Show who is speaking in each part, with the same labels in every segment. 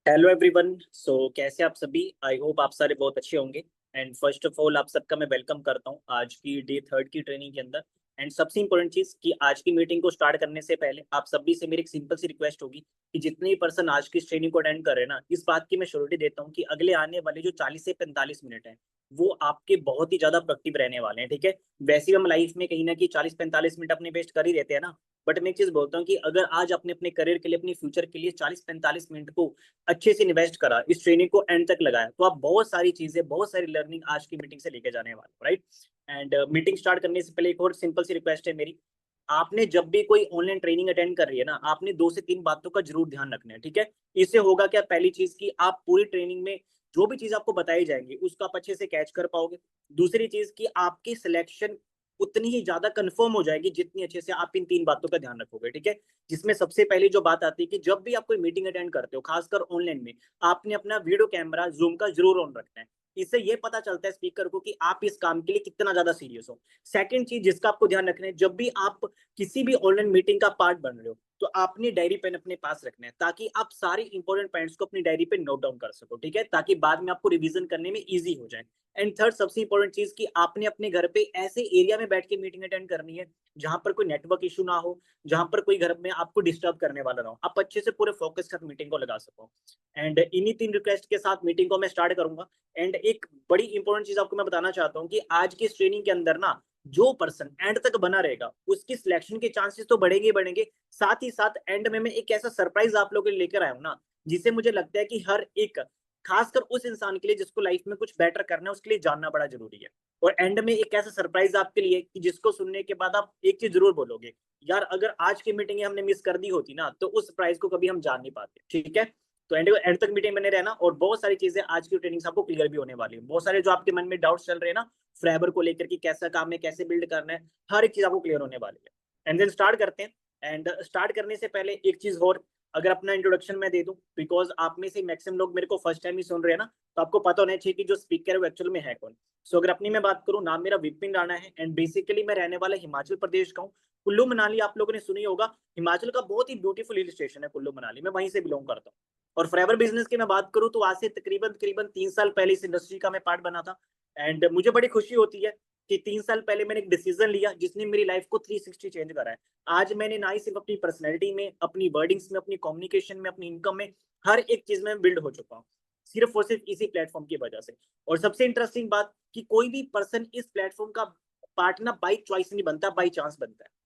Speaker 1: Hello everyone. कैसे आप सभी? आई होप आप सारे बहुत अच्छे होंगे। एंड फर्स्ट ऑफ ऑल आप सबका मैं वेलकम करता हूँ आज की डे थर्ड की ट्रेनिंग के अंदर। एंड सबसे इंपॉर्टेंट चीज कि आज की मीटिंग को स्टार्ट करने से पहले आप सभी से मेरी एक सिंपल सी रिक्वेस्ट होगी कि जितने भी पर्सन आज की इस ट्रेनिंग को अटेंड कर रहे हैं ना, इस बात की मैं श्योरिटी देता हूँ कि अगले आने वाले जो 40 से 45 मिनट है वो आपके बहुत ही ज्यादा प्रोडक्टिव रहने वाले हैं। ठीक है। वैसे भी हम लाइफ में कहीं ना कहीं 40 45 मिनट अपने वेस्ट कर ही देते हैं ना। बट मैं एक चीज बोलता हूँ कि अगर आज आपने अपने करियर के लिए, अपनी फ्यूचर के लिए 40 45 मिनट को अच्छे से इन्वेस्ट करा, इस ट्रेनिंग को एंड तक लगाया, तो आप बहुत सारी चीजें, बहुत सारी लर्निंग आज की मीटिंग से लेके जाने वाले हो, राइट। एंड मीटिंग स्टार्ट करने से पहले एक और सिंपल सी रिक्वेस्ट है मेरी। आपने जब भी कोई ऑनलाइन ट्रेनिंग अटेंड कर रही है ना, आपने 2 से 3 बातों का जरूर ध्यान रखना है। ठीक है। इससे होगा क्या? पहली चीज कि आप पूरी ट्रेनिंग में जो भी चीज आपको बताई जाएंगी उसको आप अच्छे से कैच कर पाओगे। दूसरी चीज कि आपकी सिलेक्शन उतनी ही ज्यादा कंफर्म हो जाएगी जितनी अच्छे से आप इन 3 बातों का ध्यान रखोगे। ठीक है। जिसमें सबसे पहली जो बात आती है कि जब भी आप कोई मीटिंग अटेंड करते हो, खासकर ऑनलाइन में, आपने अपना वीडियो कैमरा जूम का जरूर ऑन रखना है। इससे ये पता चलता है स्पीकर को कि आप इस काम के लिए कितना ज्यादा सीरियस हो। सेकंड चीज जिसका आपको ध्यान रखना है, जब भी आप किसी भी ऑनलाइन मीटिंग का पार्ट बन रहे हो तो आपने डायरी पेन अपने पास रखना है, ताकि आप सारे इंपॉर्टेंट पॉइंट्स को अपनी डायरी पे नोट डाउन कर सको। ठीक है। ताकि बाद में आपको रिवीजन करने में इजी हो जाए। एंड थर्ड सबसे इंपॉर्टेंट चीज कि आपने अपने घर पे ऐसे एरिया में बैठ के मीटिंग अटेंड करनी है जहां पर कोई नेटवर्क इशू ना हो, जहां पर कोई घर में आपको डिस्टर्ब करने वाला ना हो, आप अच्छे से पूरे फोकस के साथ मीटिंग को लगा सको। एंड इन्हीं 3 रिक्वेस्ट के साथ मीटिंग को मैं स्टार्ट करूंगा। एंड एक बड़ी इंपॉर्टेंट चीज आपको मैं बताना चाहता हूँ कि आज की इस ट्रेनिंग के अंदर ना, जो पर्सन एंड तक बना रहेगा उसकी सिलेक्शन के चांसेस तो बढ़ेंगे ही बढ़ेंगे। साथ ही साथ एंड में मैं एक ऐसा सरप्राइज आप लोगों के लिए लेकर आया हूँ ना, जिसे मुझे लगता है कि हर एक, खासकर उस इंसान के लिए जिसको लाइफ में कुछ बेटर करना है, उसके लिए जानना बड़ा जरूरी है। और एंड में एक ऐसा सरप्राइज आपके लिए कि जिसको सुनने के बाद आप एक चीज जरूर बोलोगे, यार अगर आज की मीटिंग हमने मिस कर दी होती ना तो उस प्राइज को कभी हम जान नहीं पाते। ठीक है। तो एंड तक मीटिंग बने रहना, और बहुत सारी चीजें आज की ट्रेनिंग से आपको क्लियर भी होने वाली है। बहुत सारे जो आपके मन में डाउट्स चल रहे हैं ना, फ्रेबर को लेकर कि कैसा काम है, कैसे बिल्ड करना है, हर एक चीज आपको क्लियर होने वाली है। एंड देन स्टार्ट करते हैं। एंड स्टार्ट करने से पहले एक चीज और, अगर अपना इंट्रोडक्शन मैं दे दूं, बिकॉज आप में से मैक्सिमम लोग मेरे को फर्स्ट टाइम ही सुन रहे हैं ना, तो आपको पता होना चाहिए कि जो स्पीकर है वो एक्चुअल में है कौन। सो अगर अपनी मैं बात करूं, नाम मेरा विपिन राणा है एंड बेसिकली मैं रहने वाला हिमाचल प्रदेश का हूँ। कुल्लू मनाली आप लोगों ने सुनी होगा, हिमाचल का बहुत ही ब्यूटीफुल हिल स्टेशन है कुल्लू मनाली, मैं वहीं से बिलोंग करता हूँ। और फॉरएवर बिजनेस की मैं बात करूं तो आज से तकरीबन तकरीबन 3 साल पहले इस इंडस्ट्री का मैं पार्ट बना था। एंड मुझे बड़ी खुशी होती है कि 3 साल पहले मैंने एक डिसीजन लिया जिसने मेरी लाइफ को 360 चेंज करा है। आज मैंने ना ही सिर्फ अपनी पर्सनैलिटी में, अपनी वर्डिंग्स में, अपनी कम्युनिकेशन में, अपनी इनकम में, हर एक चीज में बिल्ड हो चुका हूँ, सिर्फ और सिर्फ इसी प्लेटफॉर्म की वजह से। और सबसे इंटरेस्टिंग बात कि कोई भी पर्सन इस प्लेटफॉर्म का पार्टनर बाई चॉइस नहीं बनता, बाई चांस बनता है।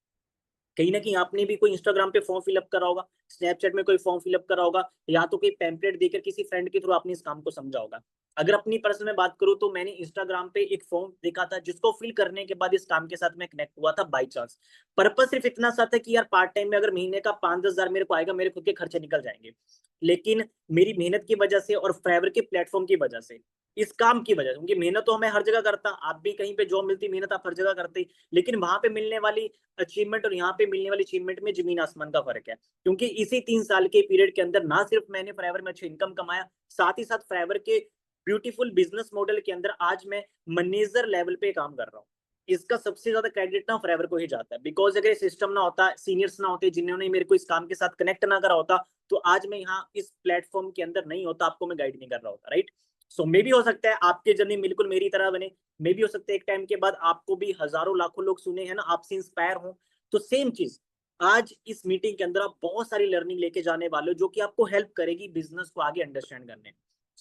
Speaker 1: कहीं ना कहीं आपने भी कोई इंस्टाग्राम पे फॉर्म फिलअप करा होगा, स्नैपचैट में कोई फॉर्म फिलअप करा होगा, या तो कोई पैम्पलेट देकर किसी फ्रेंड के थ्रू आपने इस काम को समझा होगा। अगर अपनी पर्सनल में बात करूं तो मैंने इंस्टाग्राम पे एक फॉर्म देखा था जिसको फिल करने के बाद इस काम के साथ मैं कनेक्ट हुआ था बाई चांस। पर्पस सिर्फ इतना सा था कि यार पार्ट टाइम में अगर महीने का 5-10 हजार मेरे को आएगा, मेरे खुद के खर्चे निकल जाएंगे। लेकिन मेरी मेहनत की वजह से और फाइवर के प्लेटफॉर्म की वजह से, इस काम की वजह से, क्योंकि मेहनत तो हमें हर जगह करता, आप भी कहीं पे जॉब मिलती, मेहनत आप हर जगह करते, लेकिन वहां पे मिलने वाली अचीवमेंट और यहाँ पे मिलने वाली अचीवमेंट में जमीन आसमान का फर्क है। क्योंकि इसी 3 साल के पीरियड के अंदर ना सिर्फ मैंने फाइवर में अच्छी इनकम कमाया, साथ ही साथ फाइवर के ब्यूटीफुल बिजनेस मॉडल के अंदर आज मैं मैनेजर लेवल पे काम कर रहा हूँ। इसका सबसे ज्यादा क्रेडिट ना फाइवर को ही जाता है, बिकॉज अगर सिस्टम ना होता, सीनियर्स ना होते जिन्होंने मेरे को इस काम के साथ कनेक्ट ना करा होता, तो आज मैं यहाँ इस प्लेटफॉर्म के अंदर नहीं होता, आपको मैं गाइड नहीं कर रहा होता, राइट। सो मे भी हो सकता है आपके जर्नी बिल्कुल मेरी तरह बने, मे भी हो सकता है एक टाइम के बाद आपको भी हजारों लाखों लोग सुने हैं ना, आपसे इंस्पायर हो। तो सेम चीज आज इस मीटिंग के अंदर आप बहुत सारी लर्निंग लेके जाने वाले हो जो कि आपको हेल्प करेगी बिजनेस को आगे अंडरस्टैंड करने।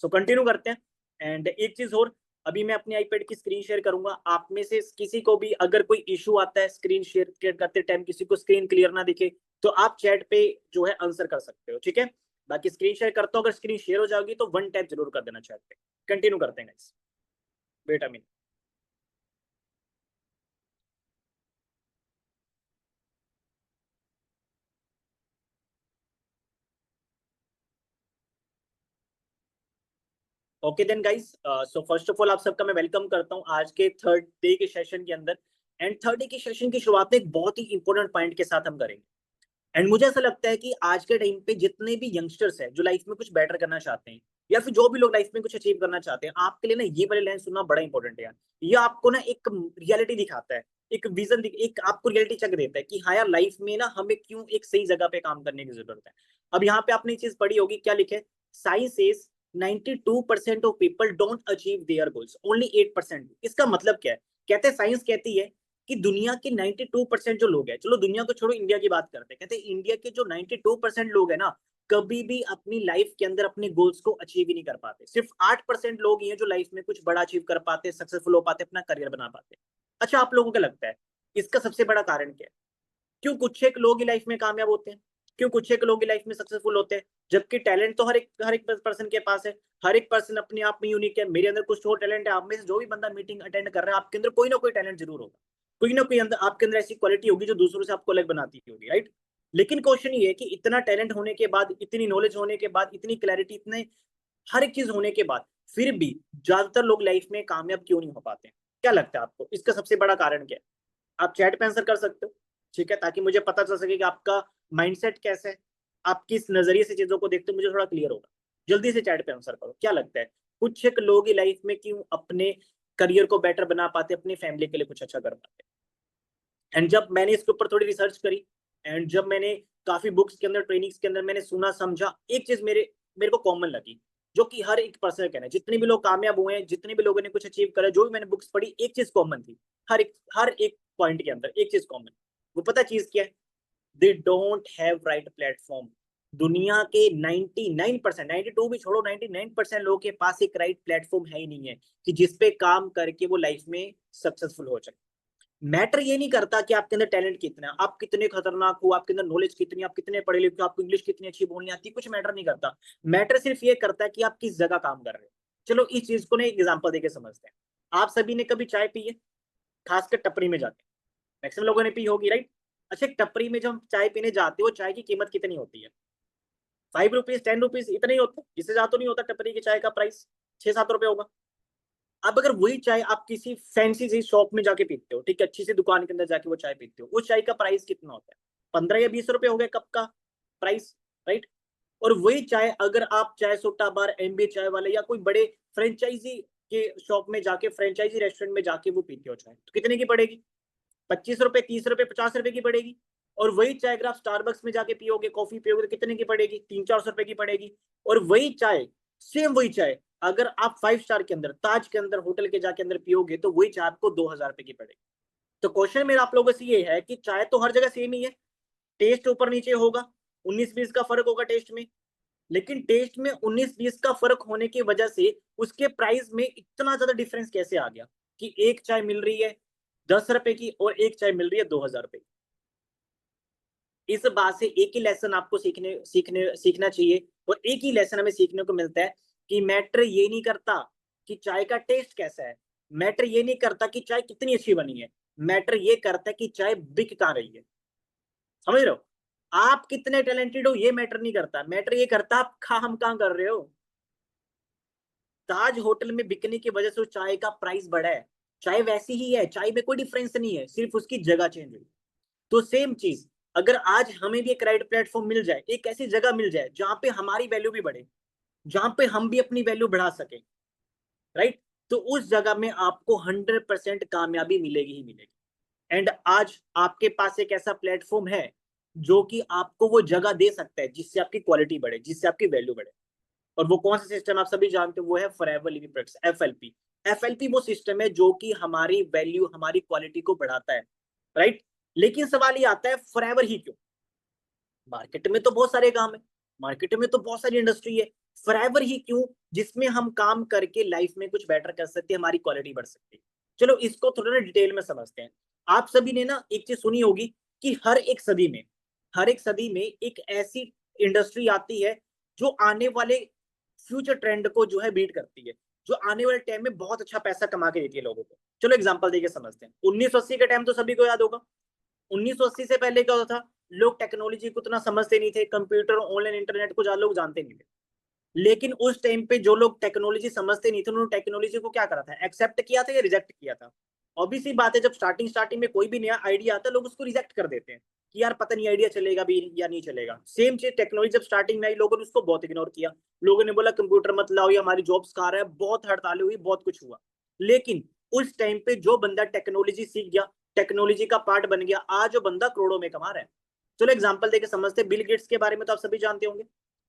Speaker 1: सो कंटिन्यू करते हैं। एंड एक चीज और, अभी मैं अपने आईपैड की स्क्रीन शेयर करूंगा, आप में से किसी को भी अगर कोई इशू आता है स्क्रीन शेयर करते टाइम, किसी को स्क्रीन क्लियर ना दिखे, तो आप चैट पे जो है आंसर कर सकते हो। ठीक है। बाकी स्क्रीन शेयर करता हूँ, अगर स्क्रीन शेयर हो जाएगी तो वन टैप जरूर कर देना चैट पे। कंटिन्यू करते हैं guys. Wait a minute. Okay then guys, so first of all आप सबका मैं वेलकम करता हूं आज के थर्ड डे के सेशन के अंदर। एंड थर्ड डे के सेशन की शुरुआत एक बहुत ही इंपॉर्टेंट पॉइंट के साथ हम करेंगे। एंड मुझे ऐसा लगता है कि आज के टाइम पे जितने भी यंगस्टर्स हैं जो लाइफ में कुछ बेटर करना चाहते हैं, या फिर जो भी लोग लाइफ में कुछ अचीव करना चाहते हैं, आपके लिए ना ये वाले लाइन सुनना बड़ा इंपॉर्टेंट है यार। ये आपको ना एक रियलिटी दिखाता है, एक विजन, एक आपको रियलिटी चेक देता है कि हाँ यार लाइफ में ना हमें क्यों एक सही जगह पे काम करने की जरूरत है। अब यहाँ पे आपने चीज पढ़ी होगी, क्या लिखे? Science is 92% of people don't achieve their goals, only 8%। इसका मतलब क्या है? कहते हैं, साइंस कहती है कि दुनिया के 92% जो लोग हैं, चलो दुनिया को छोड़ो, इंडिया की बात करते हैं, कहते हैं इंडिया के जो 92% लोग हैं ना, कभी भी अपनी लाइफ के अंदर अपने गोल्स को अचीव ही नहीं कर पाते। सिर्फ 8% लोग ही हैं जो लाइफ में कुछ बड़ा अचीव कर पाते, सक्सेसफुल हो पाते, अपना करियर बना पाते। अच्छा, आप लोगों को लगता है इसका सबसे बड़ा कारण क्या है? क्यों कुछ एक लोग ही लाइफ में कामयाब होते हैं? क्यों कुछ एक लोग ही लाइफ में सक्सेसफुल होते हैं? जबकि टैलेंट तो हर एक पर्सन के पास है। हर एक पर्सन अपने आप में यूनिक है। मेरे अंदर कुछ और टैलेंट है, आप में से जो भी बंदा मीटिंग अटेंड कर रहा है, आपके अंदर कोई ना कोई टैलेंट जरूर होगा। कोई ना कोई अंदर आपके अंदर ऐसी क्वालिटी होगी जो दूसरों से आपको अलग बनाती होगी, राइट? लेकिन क्वेश्चन ये है कि इतना टैलेंट होने के बाद, इतनी नॉलेज होने के बाद, इतनी क्लैरिटी, इतने हर एक चीज होने के बाद, फिर भी ज्यादातर लोग लाइफ में कामयाब क्यों नहीं हो पाते? क्या लगता है आपको इसका सबसे बड़ा कारण क्या है? आप चैट पे आंसर कर सकते हो, ठीक है, ताकि मुझे पता चल सके कि आपका माइंडसेट कैसा है, आप किस नजरिए से चीजों को देखते हो, मुझे थोड़ा क्लियर होगा। जल्दी से चैट पे आंसर करो, क्या लगता है कुछ एक लोग ही लाइफ में क्यों अपने करियर को बेटर बना पाते, अपनी फैमिली के लिए कुछ अच्छा कर पाते? एंड जब मैंने इसके ऊपर थोड़ी रिसर्च करी, एंड जब मैंने काफी बुक्स के अंदर, ट्रेनिंग्स के अंदर मैंने सुना समझा, एक चीज मेरे मेरे को कॉमन लगी, जो कि हर एक पर्सन का कहना है, जितने भी लोग कामयाब हुए हैं, जितने भी लोगों ने कुछ अचीव करा, जो भी मैंने बुक्स पढ़ी, एक चीज कॉमन थी। हर एक पॉइंट के अंदर एक चीज कॉमन। वो पता चीज क्या है? They don't have right platform. दुनिया के 99%, 92 भी छोड़ो, 99% लोगों के पास एक राइट प्लेटफॉर्म है ही नहीं है कि जिसपे काम करके वो लाइफ में सक्सेसफुल हो सके। मैटर ये नहीं करता कि आपके अंदर टैलेंट कितना है, आप कितने खतरनाक हो, आपके अंदर नॉलेज कितनी, आप कितने पढ़े लिखे हो, आपको इंग्लिश कितनी अच्छी बोलनी आती है, कुछ मैटर नहीं करता। मैटर सिर्फ ये करता है कि आप किस जगह काम कर रहे हो। चलो इस चीज को ना एक एग्जांपल देके समझते हैं। आप सभी ने कभी चाय पी है, खासकर टपरी में जाके? मैक्सिमम लोगों ने पी होगी, राइट? अच्छा, एक टपरी में जब हम चाय पीने जाते हो, चाय की कीमत कितनी होती है? 5 रुपीज, 10 रुपीज, इतना ही होता है, इससे ज्यादा तो नहीं होता। टपरी की चाय का प्राइस 6-7 रुपए होगा। अब अगर वही चाय आप किसी फैंसी सी शॉप में जाके पीते हो, ठीक है, अच्छी सी दुकान के अंदर जाके वो चाय पीते हो, उस चाय का प्राइस कितना होता है? 15 या 20 रुपए हो गए कप का प्राइस, राइट? और वही चाय अगर आप चाय सोटा बार, एमबी चाय वाले या कोई बड़े फ्रेंचाइजी के शॉप में जाके, फ्रेंचाइजी रेस्टोरेंट में जाके वो पीते हो चाय, तो कितने की पड़ेगी? 25 रुपए, 30 रुपए, 50 रुपए की पड़ेगी। और वही चाय अगर आप स्टारबक्स में जाके पियोगे, कॉफी पियोगे, तो कितने की पड़ेगी? 300-400 रुपए की पड़ेगी। और वही चाय, सेम वही चाय, अगर आप 5 स्टार के अंदर, ताज के अंदर, होटल के जाके अंदर पियोगे, तो वही चाय आपको 2000 रुपए की पड़ेगी। तो क्वेश्चन मेरा आप लोगों से ये है कि चाय तो हर जगह सेम ही है, टेस्ट ऊपर नीचे होगा, 19-20 का फर्क होगा टेस्ट में, लेकिन टेस्ट में 19-20 का फर्क होने की वजह से उसके प्राइस में इतना ज्यादा डिफरेंस कैसे आ गया कि एक चाय मिल रही है 10 रुपए की और एक चाय मिल रही है 2000 रुपए की? इस बात से एक ही लेसन आपको सीखना चाहिए, और एक ही लेसन हमें सीखने को मिलता है कि मैटर ये नहीं करता कि चाय का टेस्ट कैसा है, मैटर ये नहीं करता कि चाय कितनी अच्छी बनी है, मैटर ये करता है कि चाय बिक कहाँ रही है। समझ रहे हो? आप कितने टैलेंटेड हो ये मैटर नहीं करता, मैटर ये करता आप काम कहाँ कर रहे हो। ताज होटल में बिकने की वजह से उस चाय का प्राइस बढ़ा है, चाय वैसी ही है, चाय में कोई डिफरेंस नहीं है, सिर्फ उसकी जगह चेंज हुई। तो सेम चीज, अगर आज हमें भी एक राइट प्लेटफॉर्म मिल जाए, एक ऐसी जगह मिल जाए जहां पे हमारी वैल्यू भी बढ़े, जहां पे हम भी अपनी वैल्यू बढ़ा सके, राइट, तो उस जगह में आपको 100% कामयाबी मिलेगी ही मिलेगी। एंड आज आपके पास एक ऐसा प्लेटफॉर्म है जो कि आपको वो जगह दे सकता है जिससे आपकी क्वालिटी बढ़े, जिससे आपकी वैल्यू बढ़े। और वो कौन सा सिस्टम आप सभी जानते हो, वो है forever living products, FLP. FLP वो सिस्टम है जो कि हमारी वैल्यू, हमारी क्वालिटी को बढ़ाता है, राइट? लेकिन सवाल ये आता है, फॉरएवर ही क्यों? मार्केट में तो बहुत सारे काम है, मार्केट में तो बहुत सारी इंडस्ट्री है, फॉरएवर ही क्यों जिसमें हम काम करके लाइफ में कुछ बेटर कर सकते हैं, हमारी क्वालिटी बढ़ सकती है? चलो इसको थोड़ा ना डिटेल में समझते हैं। आप सभी ने ना एक चीज सुनी होगी कि हर एक सदी में एक ऐसी इंडस्ट्री आती है जो आने वाले फ्यूचर ट्रेंड को जो है बीट करती है, जो आने वाले टाइम में बहुत अच्छा पैसा कमा के देती है लोगों को। चलो एग्जांपल देके समझते हैं। 1980 का टाइम तो सभी को याद होगा। 1980 से पहले क्या होता था? लोग टेक्नोलॉजी को उतना समझते नहीं थे, कंप्यूटर, ऑनलाइन, इंटरनेट को ज्यादा लोग जानते नहीं थे। लेकिन उस टाइम पे जो लोग टेक्नोलॉजी समझते नहीं थे, उन्होंने टेक्नोलॉजी को क्या करा था? एक्सेप्ट किया था या रिजेक्ट किया था? ऑब्वियस सी बात है, जब स्टार्टिंग स्टार्टिंग में कोई भी नया आइडिया आता है, लोग उसको रिजेक्ट कर देते हैं कि यार पता नहीं आइडिया चलेगा भी या नहीं चलेगा। सेम चीज टेक्नोलॉजी जब स्टार्टिंग में आई, लोगों ने उसको बहुत इग्नोर किया। लोगों ने बोला कंप्यूटर मत लाओ, ये हमारी जॉब्स खा रहा है, बहुत हड़तालें हुई, बहुत कुछ हुआ। लेकिन उस टाइम पे जो बंदा टेक्नोलॉजी सीख गया, टेक्नोलॉजी का पार्ट बन गया, आज वो बंदा करोड़ों में कमा रहा है। चलो एग्जांपल देके समझते हैं। बिल गेट्स के बारे में तो आप सभी जानते होंगे,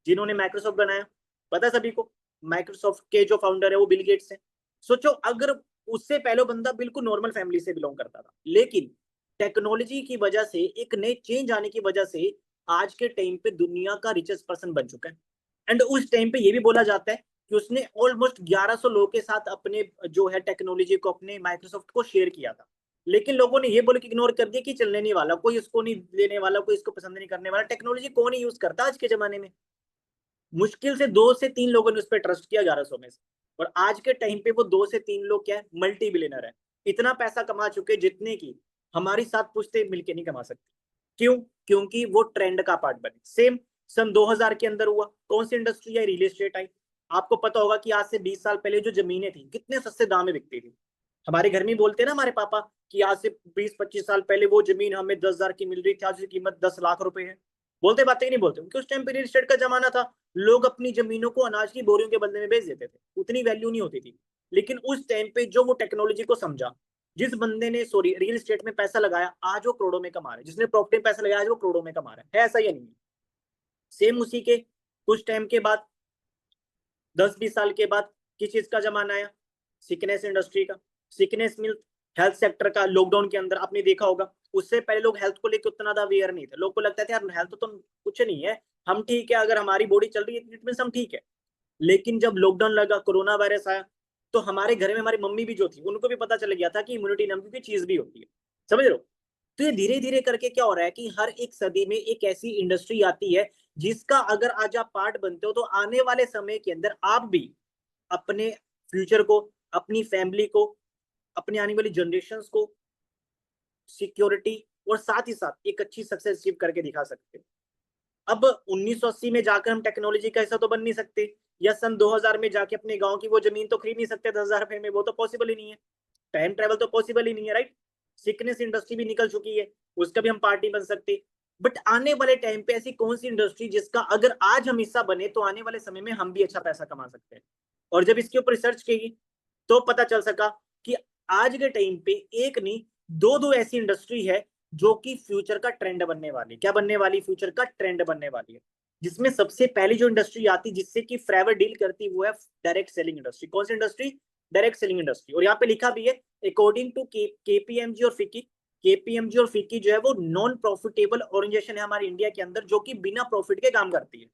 Speaker 1: जिन्होंने माइक्रोसॉफ्ट बनाया। पता है सभी को, माइक्रोसॉफ्ट के जो फाउंडर है वो बिल गेट्स हैं। सोचो अगर उससे पहले बंदा बिल्कुल नॉर्मल फैमिली से बिलोंग करता था, लेकिन टेक्नोलॉजी की वजह से, एक नए चेंज आने की वजह से आज के टाइम पे दुनिया का रिचेस्ट पर्सन बन चुका है। एंड उस टाइम पे ये भी बोला जाता है कि उसने ऑलमोस्ट 1100 लोगों के साथ अपने जो है टेक्नोलॉजी को, अपने माइक्रोसॉफ्ट को शेयर किया था। लेकिन लोगों ने ये बोल के इग्नोर कर दिया कि चलने नहीं वाला, कोई इसको नहीं लेने वाला, कोई इसको पसंद नहीं करने वाला, टेक्नोलॉजी कौन ही यूज करता आज के जमाने में। मुश्किल से 2 से 3 लोगों ने उस पर ट्रस्ट किया 1100 में से। और आज के टाइम पे वो 2 से 3 लोग क्या है, मल्टी बिलियनर है। इतना पैसा कमा चुके जितने की हमारी 7 पुश्ते मिलके नहीं कमा सकती। क्यों? क्योंकि वो ट्रेंड का पार्ट बने। सेम सन 2000 के अंदर हुआ, कौन सी इंडस्ट्री आई? रियल एस्टेट आई। आपको पता होगा कि आज से 20 साल पहले जो जमीनें थी कितने सस्ते दाम में बिकती थी। हमारे घर में बोलते हैं ना हमारे पापा कि आज से 20-25 साल पहले वो जमीन हमें 10,000 की मिल रही थी, आज उसकी कीमत 10 लाख रुपए है। बोलते बातें ही नहीं बोलते, क्योंकि उस टाइम पे रियल एस्टेट का जमाना था। लोग अपनी जमीनों को अनाज की बोरियों के बदले में बेच देते थे, उतनी वैल्यू नहीं होती थी। लेकिन उस टाइम पे जो वो टेक्नोलॉजी को समझा, जिस बंदे ने सॉरी रियल एस्टेट में पैसा लगाया, आज वो करोड़ों में कमा रहा है। जिसने प्रॉपर्टी में पैसा लगाया, आज वो करोड़ों में कमा रहा है ऐसा या नहीं? सेम उसी के कुछ टाइम के बाद, 10-20 साल के बाद किस चीज का जमाना आया? सिकनेस इंडस्ट्री का। सिकनेस मीन हेल्थ सेक्टर का। लॉकडाउन के अंदर आपने देखा होगा, उससे पहले लोग हेल्थ को लेकर उतना अवेयर नहीं थे। लोग को लगता था यार हेल्थ तो कुछ नहीं है, हम ठीक है, अगर हमारी बॉडी चल रही है ट्रीटमेंट हम ठीक है। लेकिन जब लॉकडाउन लगा, कोरोना वायरस आया, तो हमारे घर में हमारी मम्मी भी जो थी उनको भी पता चल गया था कि इम्यूनिटी नाम की चीज भी होती है। समझ रहे हो? तो ये धीरे धीरे करके क्या हो रहा है कि हर एक सदी में एक ऐसी इंडस्ट्री आती है जिसका अगर आज आप पार्ट बनते हो तो आने वाले समय के अंदर आप भी अपने फ्यूचर को, अपनी फैमिली को, अपने आने वाली जनरेशन को सिक्योरिटी और साथ ही साथ एक अच्छी सक्सेस अचीव करके दिखा सकते हैं। अब 1980 में जाकर हम टेक्नोलॉजी का हिस्सा तो बन नहीं सकते, या सन 2000 में जाके अपने गांव की वो जमीन तो खरीद नहीं सकते 10,000 रुपए में, वो तो पॉसिबल ही नहीं है। टाइम ट्रेवल तो पॉसिबल ही नहीं है, राइट? सिकनेस इंडस्ट्री भी निकल चुकी है, उसका भी हम पार्टी बन सकते। बट आने वाले टाइम पे ऐसी कौन सी इंडस्ट्री जिसका अगर आज हम हिस्सा बने तो आने वाले समय में हम भी अच्छा पैसा कमा सकते हैं? और जब इसके ऊपर रिसर्च की तो पता चल सका कि आज के टाइम पे एक नहीं, दो दो ऐसी इंडस्ट्री है जो कि फ्यूचर का ट्रेंड बनने वाली। क्या बनने वाली? फ्यूचर का ट्रेंड बनने वाली है। जिसमें सबसे पहली जो इंडस्ट्री आती जिससे कि फ्रेवर डील करती वो है डायरेक्ट सेलिंग इंडस्ट्री। कौन सी इंडस्ट्री? Direct selling industry. और यहाँ पे लिखा भी है अकॉर्डिंग टू केपीएमजी और फिक्की। केपीएमजी और फिक्की जो है वो नॉन प्रॉफिटेबल ऑर्गेनाइजेशन है हमारे इंडिया के अंदर, जो कि बिना प्रॉफिट के काम करती है।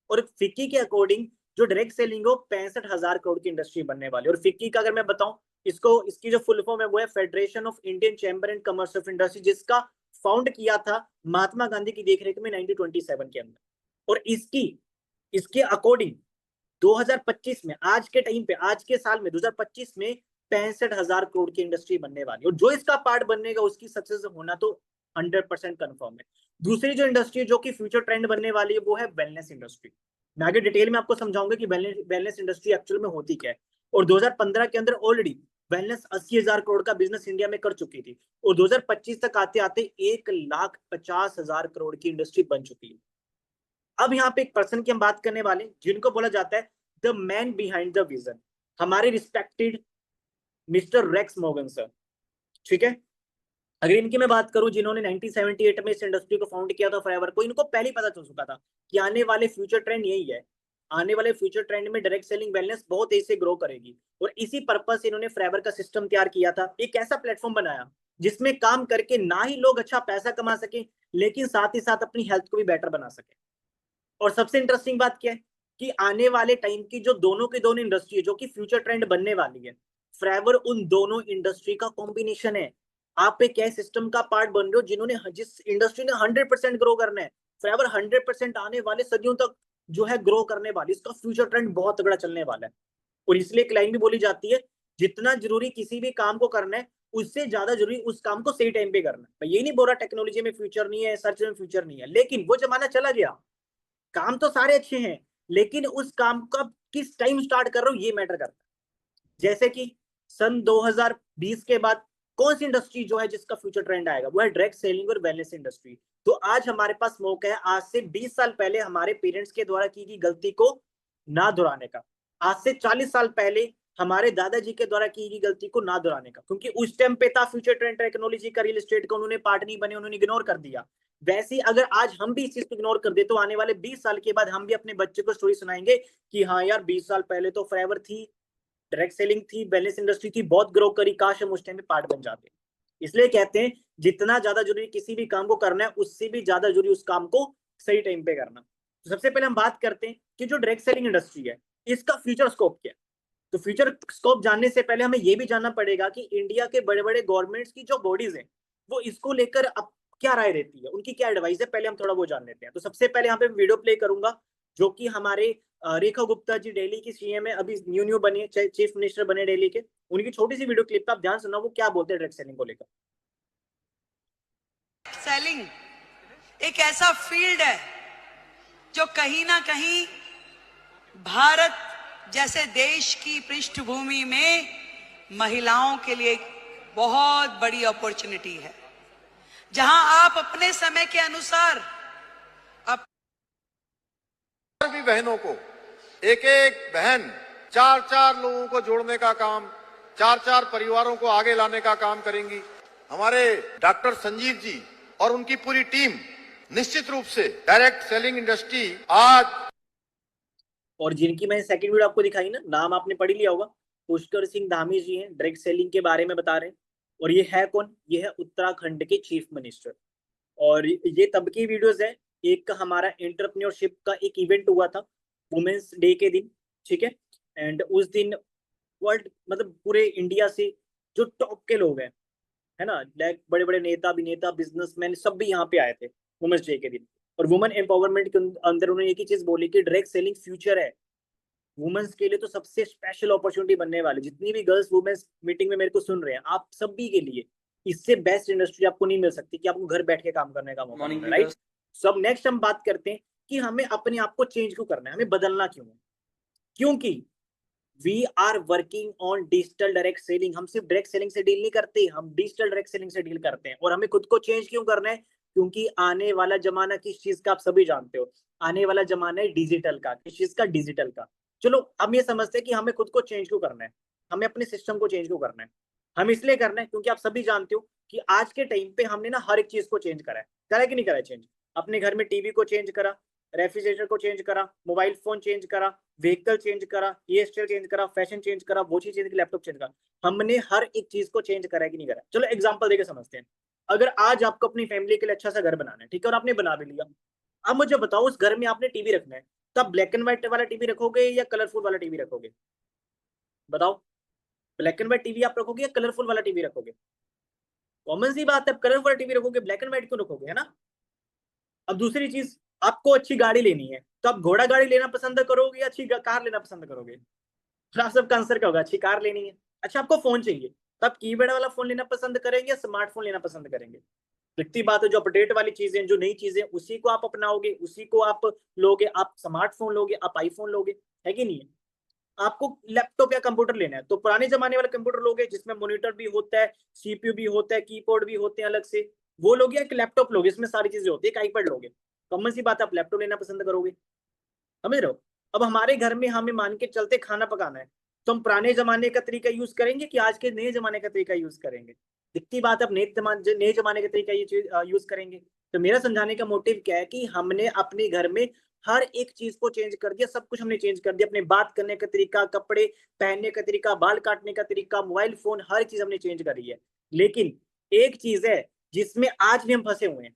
Speaker 1: और फिक्की के अकॉर्डिंग जो डायरेक्ट सेलिंग हो 65,000 करोड़ की इंडस्ट्री बनने वाली। और फिक्की का अगर मैं बताऊं, इसकी जो फुल फॉर्म है वो है federation of Indian chamber and commerce of industry, जिसका फाउंड किया था महात्मा गांधी की देखरेख में 1927 के अंदर। और इसके अकॉर्डिंग 2025 में, आज के टाइम पे, आज के साल में 2025 में 65,000 करोड़ की इंडस्ट्री बनने वाली। और जो इसका पार्ट बनेगा उसकी सक्सेस होना तो 100% कन्फर्म है। दूसरी जो इंडस्ट्री जो कि फ्यूचर ट्रेंड बनने वाली है वो है वेलनेस इंडस्ट्री। मैं आगे डिटेल में आपको समझाऊंगा कि वेलनेस इंडस्ट्री एक्चुअल में होती क्या है। और 2015 के अंदर ऑलरेडी वेलनेस 80,000 करोड़ का बिजनेस इंडिया में कर चुकी थी, और 2025 तक आते आते 1,50,000 करोड़ की इंडस्ट्री बन चुकी है। अब यहाँ पे एक पर्सन की हम बात करने वाले जिनको बोला जाता है the man behind the vision, हमारे respected mister Rex Morgan sir. ठीक है? अगर इनकी मैं बात करूं, जिन्होंने 1978 में इस इंडस्ट्री को फाउंड किया था फॉरएवर को, इनको पहले ही पता चल चुका था कि आने वाले फ्यूचर ट्रेंड यही है। आने वाले फ्यूचर ट्रेंड में डायरेक्ट सेलिंग वेलनेस बहुत तेजी से ग्रो करेगी। और इसी पर्पस से इन्होंने फॉरएवर का सिस्टम तैयार किया था, एक ऐसा प्लेटफॉर्म बनाया जिसमें काम करके ना ही लोग अच्छा पैसा कमा सके, लेकिन साथ ही साथ अपनी हेल्थ को भी बेटर बना सके। और सबसे इंटरेस्टिंग बात क्या है कि आने वाले टाइम की जो दोनों की दोनों इंडस्ट्री है जो कि फ्यूचर ट्रेंड बनने वाली है, फॉरएवर उन दोनों इंडस्ट्री का कॉम्बिनेशन है। आप एक ऐसे सिस्टम का पार्ट बन रहे हो जिन्होंने, जिस इंडस्ट्री ने 100% ग्रो करना है, फॉरएवर 100% आने वाले सदियों तक जो है ग्रो करने वाली, इसका फ्यूचर ट्रेंड बहुत तगड़ा चलने वाला है। और इसलिए एक लाइन भी बोली जाती है, जितना जरूरी किसी भी काम को करना है उससे ज्यादा जरूरी उस काम को सही टाइम पे करना है। मैं ये नहीं बोल रहा टेक्नोलॉजी में फ्यूचर नहीं है, सर्च में फ्यूचर नहीं है, लेकिन वो जमाना चला गया। काम तो सारे अच्छे हैं, लेकिन उस काम का किस टाइम स्टार्ट कर रहे हो ये मैटर करता है। जैसे कि सन 2020 के बाद कौन सी इंडस्ट्री जो है जिसका फ्यूचर ट्रेंड आएगा, वो है डायरेक्ट सेलिंग और वेलनेस इंडस्ट्री। तो आज हमारे पास मौका है आज से 20 साल पहले हमारे पेरेंट्स के द्वारा की गई गलती को ना दोहराने का, आज से 40 साल पहले हमारे दादाजी के द्वारा की गई गलती को ना दोहराने का। क्योंकि उस टाइम पे था फ्यूचर ट्रेंड टेक्नोलॉजी का, रियल एस्टेट का, उन्होंने पार्ट नहीं बने, उन्होंने इग्नोर कर दिया। वैसे ही अगर आज हम भी इस चीज को इग्नोर कर दे तो आने वाले 20 साल के बाद हम भी अपने बच्चे को स्टोरी सुनाएंगे कि हाँ यार 20 साल पहले तो फॉरएवर थी, डायरेक्ट सेलिंग थी, वेलनेस इंडस्ट्री थी, बहुत ग्रो करी, काश हम उस टाइम में पार्ट बन जाते। इसलिए कहते हैं जितना ज्यादा जरूरी किसी भी काम को करना है, उससे भी ज्यादा जरूरी उस काम को सही टाइम पे करना। तो सबसे पहले हम बात करते हैं कि जो डायरेक्ट सेलिंग इंडस्ट्री है इसका फ्यूचर स्कोप क्या है। तो फ्यूचर स्कोप जानने से पहले हमें यह भी जानना पड़ेगा कि इंडिया के बड़े बड़े गवर्नमेंट्स की जो बॉडीज हैं वो इसको लेकर अब क्या राय देती है, उनकी क्या एडवाइस है, पहले हम थोड़ा वो जान लेते हैं। तो सबसे पहले यहाँ पे वीडियो प्ले करूंगा जो कि हमारे रेखा गुप्ता जी दिल्ली की सीएम है, अभी न्यू बने, चीफ मिनिस्टर बने दिल्ली के, उनकी छोटी सी वीडियो क्लिप आप ध्यान सुना वो क्या बोलते हैं डायरेक्ट सेलिंग को लेकर।
Speaker 2: सेलिंग एक ऐसा फील्ड है जो कहीं ना कहीं भारत जैसे देश की पृष्ठभूमि में महिलाओं के लिए बहुत बड़ी अपॉर्चुनिटी है, जहां आप अपने समय के अनुसार
Speaker 3: भी बहनों को, एक एक बहन 4-4 लोगों को जोड़ने का काम, 4-4 परिवारों को आगे लाने का काम करेंगी। हमारे डॉक्टर संजीव जी और उनकी पूरी टीम निश्चित रूप से डायरेक्ट सेलिंग इंडस्ट्री आज,
Speaker 1: और जिनकी मैंने सेकंड वीडियो आपको दिखाई ना, नाम आपने पढ़ लिया होगा, पुष्कर सिंह धामी जी हैं, डायरेक्ट सेलिंग के बारे में बता रहे हैं। और ये है कौन, ये है उत्तराखंड के चीफ मिनिस्टर। और ये तब की वीडियोस है, एक हमारा एंटरप्रेन्योरशिप का एक इवेंट हुआ था वुमेन्स डे के दिन, ठीक है। एंड उस दिन वर्ल्ड मतलब पूरे इंडिया से जो टॉप के लोग हैं, है ना, लाइक बड़े बड़े नेता, अभिनेता, बिजनेसमैन, सब भी यहाँ पे आए थे वुमेन्स डे के दिन। और वुमेन एम्पावरमेंट के अंदर उन्होंने एक ही चीज बोली कि डायरेक्ट सेलिंग फ्यूचर है वुमेन्स के लिए, तो सबसे स्पेशल अपॉर्चुनिटी बनने वाली। जितनी भी गर्ल्स वुमेन्स मीटिंग में मेरे को सुन रहे हैं, आप सभी के लिए इससे बेस्ट इंडस्ट्री आपको नहीं मिल सकती कि आपको घर बैठ के काम करने का मौका मिल रहा है, राइट। सो अब नेक्स्ट हम बात करते हैं कि हमें अपने आप को चेंज क्यों करना है, हमें बदलना क्यों है। क्योंकि we are working on digital direct selling. हम सिर्फ डायरेक्ट सेलिंग से डील नहीं करते, हम डिजिटल डायरेक्ट सेलिंग से डील करते हैं। और हमें खुद को चेंज क्यों करना है, क्योंकि आने वाला जमाना किस चीज का आप सभी जानते हो, आने वाला जमाना है डिजिटल का। किस चीज का, डिजिटल का। चलो हम ये समझते हैं कि हमें खुद को चेंज क्यों करना है, हमें अपने सिस्टम को चेंज क्यों करना है। हम इसलिए करना है क्योंकि आप सभी जानते हो कि आज के टाइम पे हमने ना हर एक चीज को चेंज करा है कि नहीं करा है चेंज। अपने घर में टीवी को चेंज करा, रेफ्रिजरेटर को चेंज करा, मोबाइल फोन चेंज करा, व्हीकल चेंज करा, हेयर स्टाइल चेंज करा, फैशन चेंज करा, वो चीज चेंज, लैपटॉप चेंज करा। हमने हर एक चीज को चेंज करा है कि नहीं करा। चलो एग्जांपल देके समझते हैं। अगर आज आपको अपनी फैमिली के लिए अच्छा सा घर बनाना है, ठीक है, और आपने बना भी लिया, अब मुझे बताओ उस घर में आपने टीवी रखना है, तो आप ब्लैक एंड व्हाइट वाला टीवी रखोगे या कलरफुल वाला टीवी रखोगे, बताओ। ब्लैक एंड व्हाइट टीवी आप रखोगे या कलरफुल वाला टीवी रखोगे। कॉमन सी बात है, कलरफुल वाला टीवी रखोगे, ब्लैक एंड व्हाइट क्यों रखोगे, है ना। अब दूसरी चीज, आपको अच्छी गाड़ी लेनी है, तो आप घोड़ा गाड़ी लेना पसंद करोगे या अच्छी कार लेना पसंद करोगे। फिर आप सबका आंसर क्या होगा, अच्छी कार लेनी है। अच्छा आपको फोन चाहिए, तो आप कीपैड वाला फोन लेना पसंद करेंगे या स्मार्टफोन लेना पसंद करेंगे। दिखती बात है, जो अपडेट वाली चीजें, जो नई चीजें, उसी को आप अपनाओगे, उसी को आप लोगे। आप स्मार्टफोन लोगे, आप आईफोन लोगे, है कि नहीं है। आपको लैपटॉप या कंप्यूटर लेना है, तो पुराने जमाने वाला कंप्यूटर लोगे जिसमें मॉनिटर भी होता है, सीपीयू भी होता है, कीबोर्ड भी होते हैं अलग से, वो लोगे, एक लैपटॉप लोगे इसमें सारी चीजें होती है, एक आईपैड लोगे। कॉमन सी बात है, आप लैपटॉप लेना पसंद करोगे, समझ रहे हो। अब हमारे घर में हमें मान के चलते खाना पकाना है, तो हम पुराने जमाने का तरीका यूज करेंगे कि आज के नए जमाने का तरीका यूज करेंगे। दिखती बात है, अब नए जमाने का तरीका ये चीज यूज करेंगे। तो मेरा समझाने का मोटिव क्या है कि हमने अपने घर में हर एक चीज को चेंज कर दिया, सब कुछ हमने चेंज कर दिया। अपने बात करने का तरीका, कपड़े पहनने का तरीका, बाल काटने का तरीका, मोबाइल फोन, हर चीज हमने चेंज करी है। लेकिन एक चीज है जिसमें आज भी हम फंसे हुए हैं,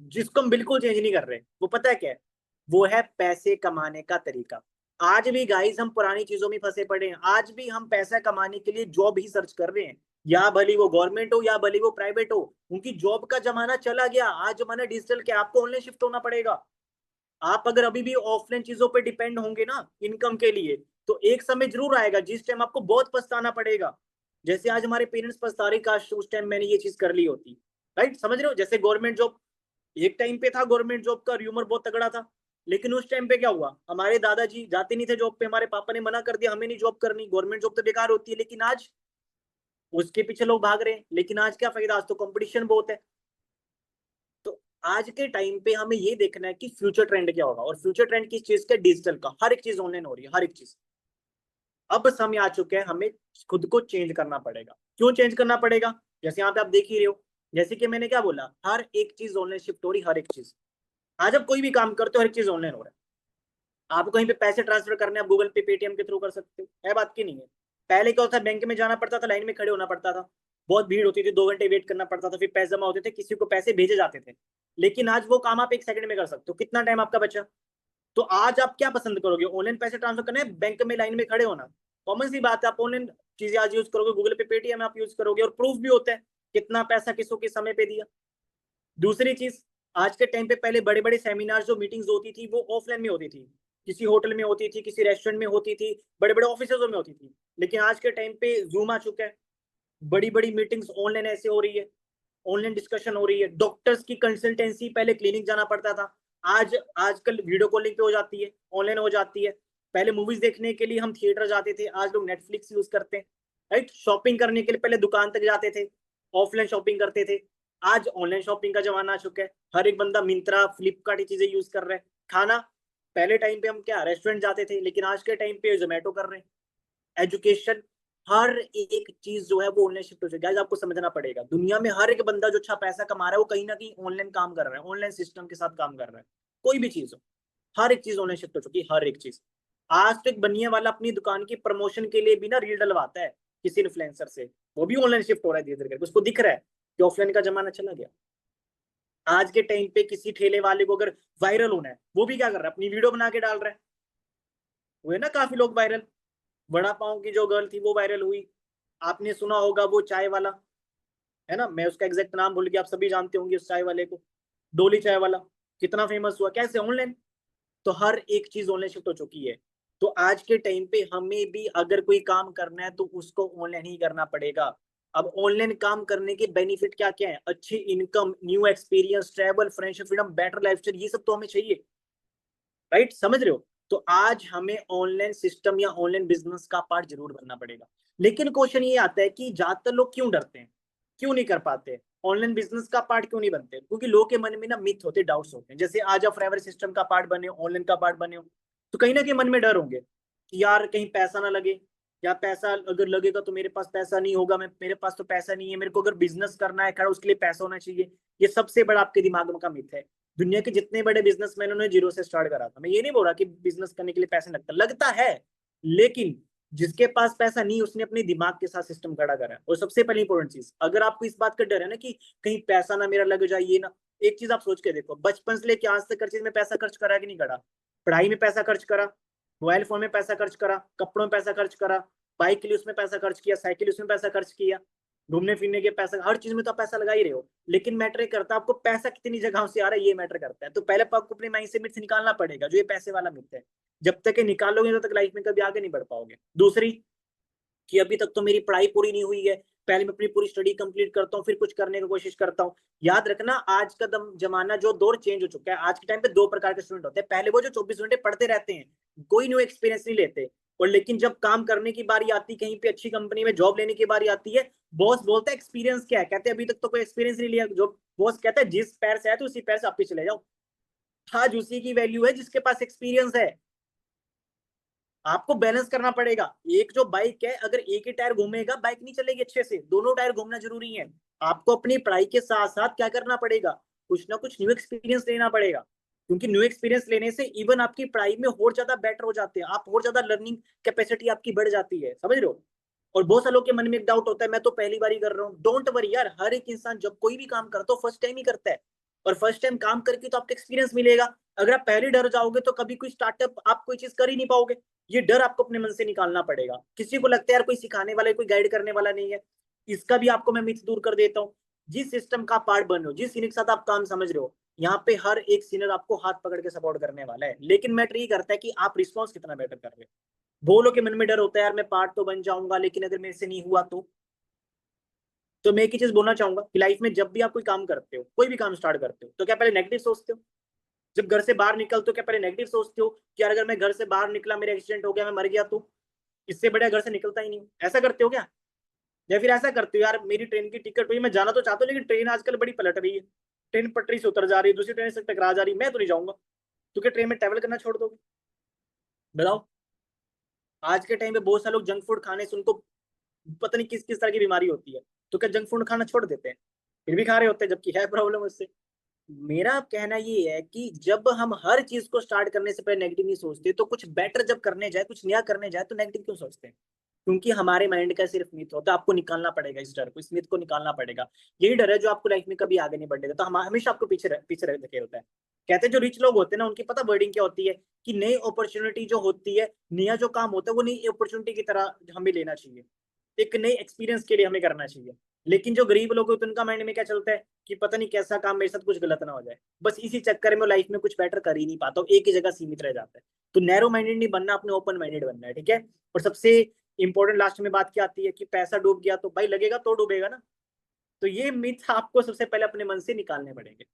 Speaker 1: जिसको हम बिल्कुल चेंज नहीं कर रहे, वो पता है क्या है, वो है पैसे कमाने का तरीका। आज भी गाइस हम पुरानी चीजों में फंसे पड़े हैं, आज भी हम पैसा कमाने के लिए जॉब ही सर्च कर रहे हैं, या भली वो गवर्नमेंट हो या भली वो प्राइवेट हो। उनकी जॉब का जमाना चला गया, आज जमाना डिजिटल के, आपको ऑनलाइन शिफ्ट होना पड़ेगा। आप अगर अभी भी ऑफलाइन चीजों पे डिपेंड होंगे ना इनकम के लिए, तो एक समय जरूर आएगा जिस टाइम आपको बहुत पछताना पड़ेगा। जैसे आज हमारे पेरेंट्स पछता रहे, काश उस टाइम मैंने ये चीज कर ली होती, राइट, समझ रहे हो। जैसे गवर्नमेंट जॉब, एक टाइम पे था गवर्नमेंट जॉब का र्यूमर बहुत तगड़ा था, लेकिन उस टाइम पे क्या हुआ, हमारे दादाजी जाते नहीं थे जॉब पे, हमारे पापा ने मना कर दिया, हमें नहीं जॉब करनी, गवर्नमेंट जॉब तो बेकार होती है। लेकिन आज उसके पीछे लोग भाग रहे हैं, लेकिन आज क्या फायदा, आज तो कंपटीशन बहुत है। तो आज के टाइम पे हमें ये देखना है कि फ्यूचर ट्रेंड क्या होगा, और फ्यूचर ट्रेंड किस चीज का, डिजिटल का। हर एक चीज ऑनलाइन हो रही है, हर एक चीज। अब समय आ चुके हैं, हमें खुद को चेंज करना पड़ेगा। क्यों चेंज करना पड़ेगा, जैसे यहाँ पे आप देख ही रहे हो, जैसे कि मैंने क्या बोला, हर एक चीज ऑनलाइन शिफ्ट हो रही, हर एक चीज। आज आप कोई भी काम करते हो, हर एक चीज ऑनलाइन हो रहा है। आपको कहीं पे पैसे ट्रांसफर करने, आप गूगल पे, पेटीएम के थ्रू कर सकते हो, है बात की नहीं है। पहले क्या होता था, बैंक में जाना पड़ता था, लाइन में खड़े होना पड़ता था, बहुत भीड़ होती थी, 2 घंटे वेट करना पड़ता था, फिर पैसे जमा होते थे, किसी को पैसे भेजे जाते थे। लेकिन आज वो काम आप 1 सेकंड में कर सकते हो। कितना टाइम आपका बचा? तो आज आप क्या पसंद करोगे, ऑनलाइन पैसे ट्रांसफर करने, बैंक में लाइन में खड़े होना? कॉमन सी बात है, आप ऑनलाइन चीजें आज यूज करोगे, गूगल पे, पेटीएम आप यूज करोगे, और प्रूफ भी होता है कितना पैसा किसको किस समय पे दिया। दूसरी चीज, आज के टाइम पे पहले बड़े बड़े सेमिनार जो मीटिंग्स होती थी वो ऑफलाइन में होती थी, किसी होटल में होती थी, किसी रेस्टोरेंट में होती थी, बड़े बड़े ऑफिसों में होती थी। लेकिन आज के टाइम पे जूम आ चुका है, बड़ी बड़ी मीटिंग्स ऑनलाइन ऐसे हो रही है, ऑनलाइन डिस्कशन हो रही है। डॉक्टर्स की कंसल्टेंसी पहले क्लिनिक जाना पड़ता था, आज आजकल वीडियो कॉलिंग पे हो जाती है, ऑनलाइन हो जाती है। पहले मूवीज देखने के लिए हम थिएटर जाते थे, आज लोग नेटफ्लिक्स यूज करते हैं, राइट। शॉपिंग करने के लिए पहले दुकान तक जाते थे, ऑफलाइन शॉपिंग करते थे, आज ऑनलाइन शॉपिंग का जमाना आ चुका है। हर एक बंदा मिंत्रा, फ्लिपकार्ट, ये चीजें यूज कर रहे हैं। खाना, पहले टाइम पे हम क्या रेस्टोरेंट जाते थे, लेकिन आज के टाइम पे जोमेटो कर रहे हैं। एजुकेशन, हर एक चीज जो है वो ऑनलाइन शिफ्ट हो चुकी है। आपको समझना पड़ेगा, दुनिया में हर एक बंदा जो अच्छा पैसा कमा रहा है वो कहीं ना कहीं ऑनलाइन काम कर रहा है, ऑनलाइन सिस्टम के साथ काम कर रहा है। कोई भी चीज हो, हर एक चीज ऑनलाइन शिफ्ट हो चुकी है, हर एक चीज। आज तो एक बनिया वाला अपनी दुकान की प्रमोशन के लिए भी ना रील डलवाता है किसी इन्फ्लुएंसर से, वो भी ऑनलाइन शिफ्ट हो रहा है धीरे धीरे करके, उसको दिख रहा है कि ऑफलाइन का जमाना चला गया। आज के टाइम पे किसी ठेले वाले को अगर वायरल होना है, वो भी क्या कर रहा है, अपनी वीडियो बना के डाल रहा है। हुए ना काफी लोग वायरल, वड़ा पाव की जो गर्ल थी वो वायरल हुई। आपने सुना होगा वो चाय वाला, है ना, मैं उसका एग्जैक्ट नाम भूल गया, आप सभी जानते होंगे उस चाय वाले को, डोली चाय वाला, कितना फेमस हुआ, कैसे, ऑनलाइन। तो हर एक चीज ऑनलाइन शिफ्ट हो चुकी है। तो आज के टाइम पे हमें भी अगर कोई काम करना है तो उसको ऑनलाइन ही करना पड़ेगा। अब ऑनलाइन काम करने के बेनिफिट क्या क्या है, अच्छी income, new experience, travel, friendship, freedom, better lifestyle, ये सब तो हमें चाहिए, राइट, समझ रहे हो। तो आज हमें ऑनलाइन सिस्टम या ऑनलाइन बिजनेस का पार्ट जरूर बनना पड़ेगा। लेकिन क्वेश्चन ये आता है कि ज्यादातर लोग क्यों डरते हैं, क्यों नहीं कर पाते, ऑनलाइन बिजनेस का पार्ट क्यों नहीं बनते? क्योंकि लोगों के मन में ना मिथ होते, डाउट्स होते हैं। जैसे आज आप फॉरएवर सिस्टम का पार्ट बने हो, ऑनलाइन का पार्ट बने हो, तो कहीं ना कहीं मन में डर होंगे कि यार कहीं पैसा ना लगे, या पैसा अगर लगेगा तो मेरे पास पैसा नहीं होगा, मैं, मेरे पास तो पैसा नहीं है, मेरे को अगर बिजनेस करना है खड़ा उसके लिए पैसा होना चाहिए। ये सबसे बड़ा आपके दिमाग में का मिथ है। दुनिया के जितने बड़े बिजनेसमैन ने जीरो से स्टार्ट करा था। मैं ये नहीं बोल रहा कि बिजनेस करने के लिए पैसा लगता है, लेकिन जिसके पास पैसा नहीं उसने अपने दिमाग के साथ सिस्टम खड़ा करा है। और सबसे पहली इंपॉर्टेंट चीज, अगर आपको इस बात का डर है ना कि कहीं पैसा ना मेरा लग जाए, ये ना, एक चीज आप सोच के देखो, बचपन से लेके आज तक हर चीज में पैसा खर्च करा कि नहीं करा? पढ़ाई में पैसा खर्च करा, मोबाइल फोन में पैसा खर्च करा, कपड़ों में पैसा खर्च करा, बाइक के लिए उसमें पैसा खर्च किया, साइकिल उसमें पैसा खर्च किया, घूमने फिरने के पैसा, हर चीज में तो आप पैसा लगा ही रहे हो। लेकिन मैटर करता है आपको पैसा कितनी जगहों से आ रहा है, ये मैटर करता है। तो पहले आपको अपने माइंड से मिथ निकालना पड़ेगा जो ये पैसे वाला मिथ है। जब तक ये निकालोगे तब तक लाइफ में कभी आगे नहीं बढ़ पाओगे। दूसरी, कि अभी तक तो मेरी पढ़ाई पूरी नहीं हुई है, पहले मैं अपनी पूरी स्टडी कंप्लीट करता हूँ फिर कुछ करने की कोशिश करता हूँ। याद रखना, आज का जमाना जो दौर चेंज हो चुका है। आज के टाइम पे 2 प्रकार के स्टूडेंट होते हैं। पहले वो जो 24 घंटे पढ़ते रहते हैं, कोई न्यू एक्सपीरियंस नहीं लेते, और लेकिन जब काम करने की बारी आती, कहीं पे अच्छी कंपनी में जॉब लेने की बारी आती है, बॉस बोलता है एक्सपीरियंस क्या है, कहते हैं अभी तक तो कोई एक्सपीरियंस नहीं लिया। जो बॉस कहता है जिस पैर से आए तो उसी पैर से आप चले जाओ। आज उसी की वैल्यू है जिसके पास एक्सपीरियंस है। आपको बैलेंस करना पड़ेगा। एक जो बाइक है, अगर एक ही टायर घूमेगा बाइक नहीं चलेगी अच्छे से, दोनों टायर घूमना जरूरी है। आपको अपनी पढ़ाई के साथ साथ क्या करना पड़ेगा, कुछ ना कुछ न्यू एक्सपीरियंस लेना पड़ेगा, क्योंकि न्यू एक्सपीरियंस लेने से इवन आपकी पढ़ाई में और ज्यादा बेटर हो जाते हैं आप, और ज्यादा लर्निंग कैपेसिटी आपकी बढ़ जाती है, समझ रहे हो। और बहुत सालों के मन में एक डाउट होता है, मैं तो पहली बार ही कर रहा हूँ। डोंट वरी यार, हर एक इंसान जब कोई भी काम करता है फर्स्ट टाइम ही करता है, और फर्स्ट टाइम काम करके तो आपको एक्सपीरियंस मिलेगा। अगर आप पहले डर जाओगे तो कभी कोई स्टार्टअप आप कोई चीज कर ही नहीं पाओगे। ये डर आपको अपने मन से निकालना पड़ेगा। किसी को लगता है यार कोई सिखाने वाला है, कोई गाइड करने वाला नहीं है, इसका भी आपको मैं मिथ दूर कर देता हूँ। जिस सिस्टम का पार्ट बन रहे हो, जिस सीनियर के साथ आप काम समझ रहे हो, यहाँ पे हर एक सीनियर आपको हाथ पकड़ के सपोर्ट करने वाला है। लेकिन मैटर ये करता है कि आप रिस्पॉन्स कितना बेटर कर रहे हो। वो लोग के मन में डर होता है यार मैं पार्ट तो बन जाऊंगा, लेकिन अगर मेरे से नहीं हुआ तो मैं एक ही चीज बोलना चाहूंगा कि लाइफ में जब भी आप कोई काम करते हो, कोई भी काम स्टार्ट करते हो, तो क्या पहले नेगेटिव सोचते हो? जब घर से बाहर निकलते हो क्या पहले नेगेटिव सोचते हो कि यार अगर मैं घर से बाहर निकला, मेरा एक्सीडेंट हो गया, मैं मर गया, तो इससे बढ़िया घर से निकलता ही नहीं? ऐसा करते हो क्या? या फिर ऐसा करते हो यार मेरी ट्रेन की टिकट हुई, मैं जाना तो चाहता हूँ लेकिन ट्रेन आजकल बड़ी पलट रही है, ट्रेन पटरी से उतर जा रही है, दूसरी ट्रेन से टकरा जा रही है, मैं तो नहीं जाऊंगा, क्योंकि ट्रेन में ट्रेवल करना छोड़ दोगे? बताओ। आज के टाइम पे बहुत सारे लोग जंक फूड खाने से उनको पता नहीं किस किस तरह की बीमारी होती है, तो क्या जंक फूड खाना छोड़ देते हैं? फिर भी खा रहे होते हैं, जबकि है प्रॉब्लम उससे। मेरा कहना ये है कि जब हम हर चीज को स्टार्ट करने से पहले नेगेटिव नहीं सोचते, तो कुछ बेटर जब करने जाए, कुछ नया करने जाए, तो नेगेटिव क्यों सोचते हैं? क्योंकि हमारे माइंड का सिर्फ मिथ होता है। आपको निकालना पड़ेगा इस डर को, इस मिथ को निकालना पड़ेगा। यही डर है जो आपको लाइफ में कभी आगे नहीं बढ़ने देता, तो हम हमेशा आपको पीछे रखे होता है। कहते हैं जो रिच लोग होते हैं ना, उनकी पता वर्डिंग क्या होती है कि नई अपॉर्चुनिटी जो होती है, नया जो काम होता है, वो नई अपॉर्चुनिटी की तरह हमें लेना चाहिए, एक नई एक्सपीरियंस के लिए हमें करना चाहिए। लेकिन जो गरीब लोग होते हैं, उनका माइंड में क्या चलता है कि पता नहीं कैसा काम मेरे साथ कुछ गलत ना हो जाए। बस इसी चक्कर में लाइफ में कुछ बेटर कर ही नहीं पाता, एक ही जगह सीमित रह जाता है। तो नैरो माइंडेड नहीं बनना, अपने ओपन माइंडेड बनना है, ठीक है। और सबसे इंपॉर्टेंट लास्ट में बात क्या आती है कि पैसा डूब गया तो भाई लगेगा तो डूबेगा ना। तो ये मिथ आपको सबसे पहले अपने मन से निकालने पड़ेंगे।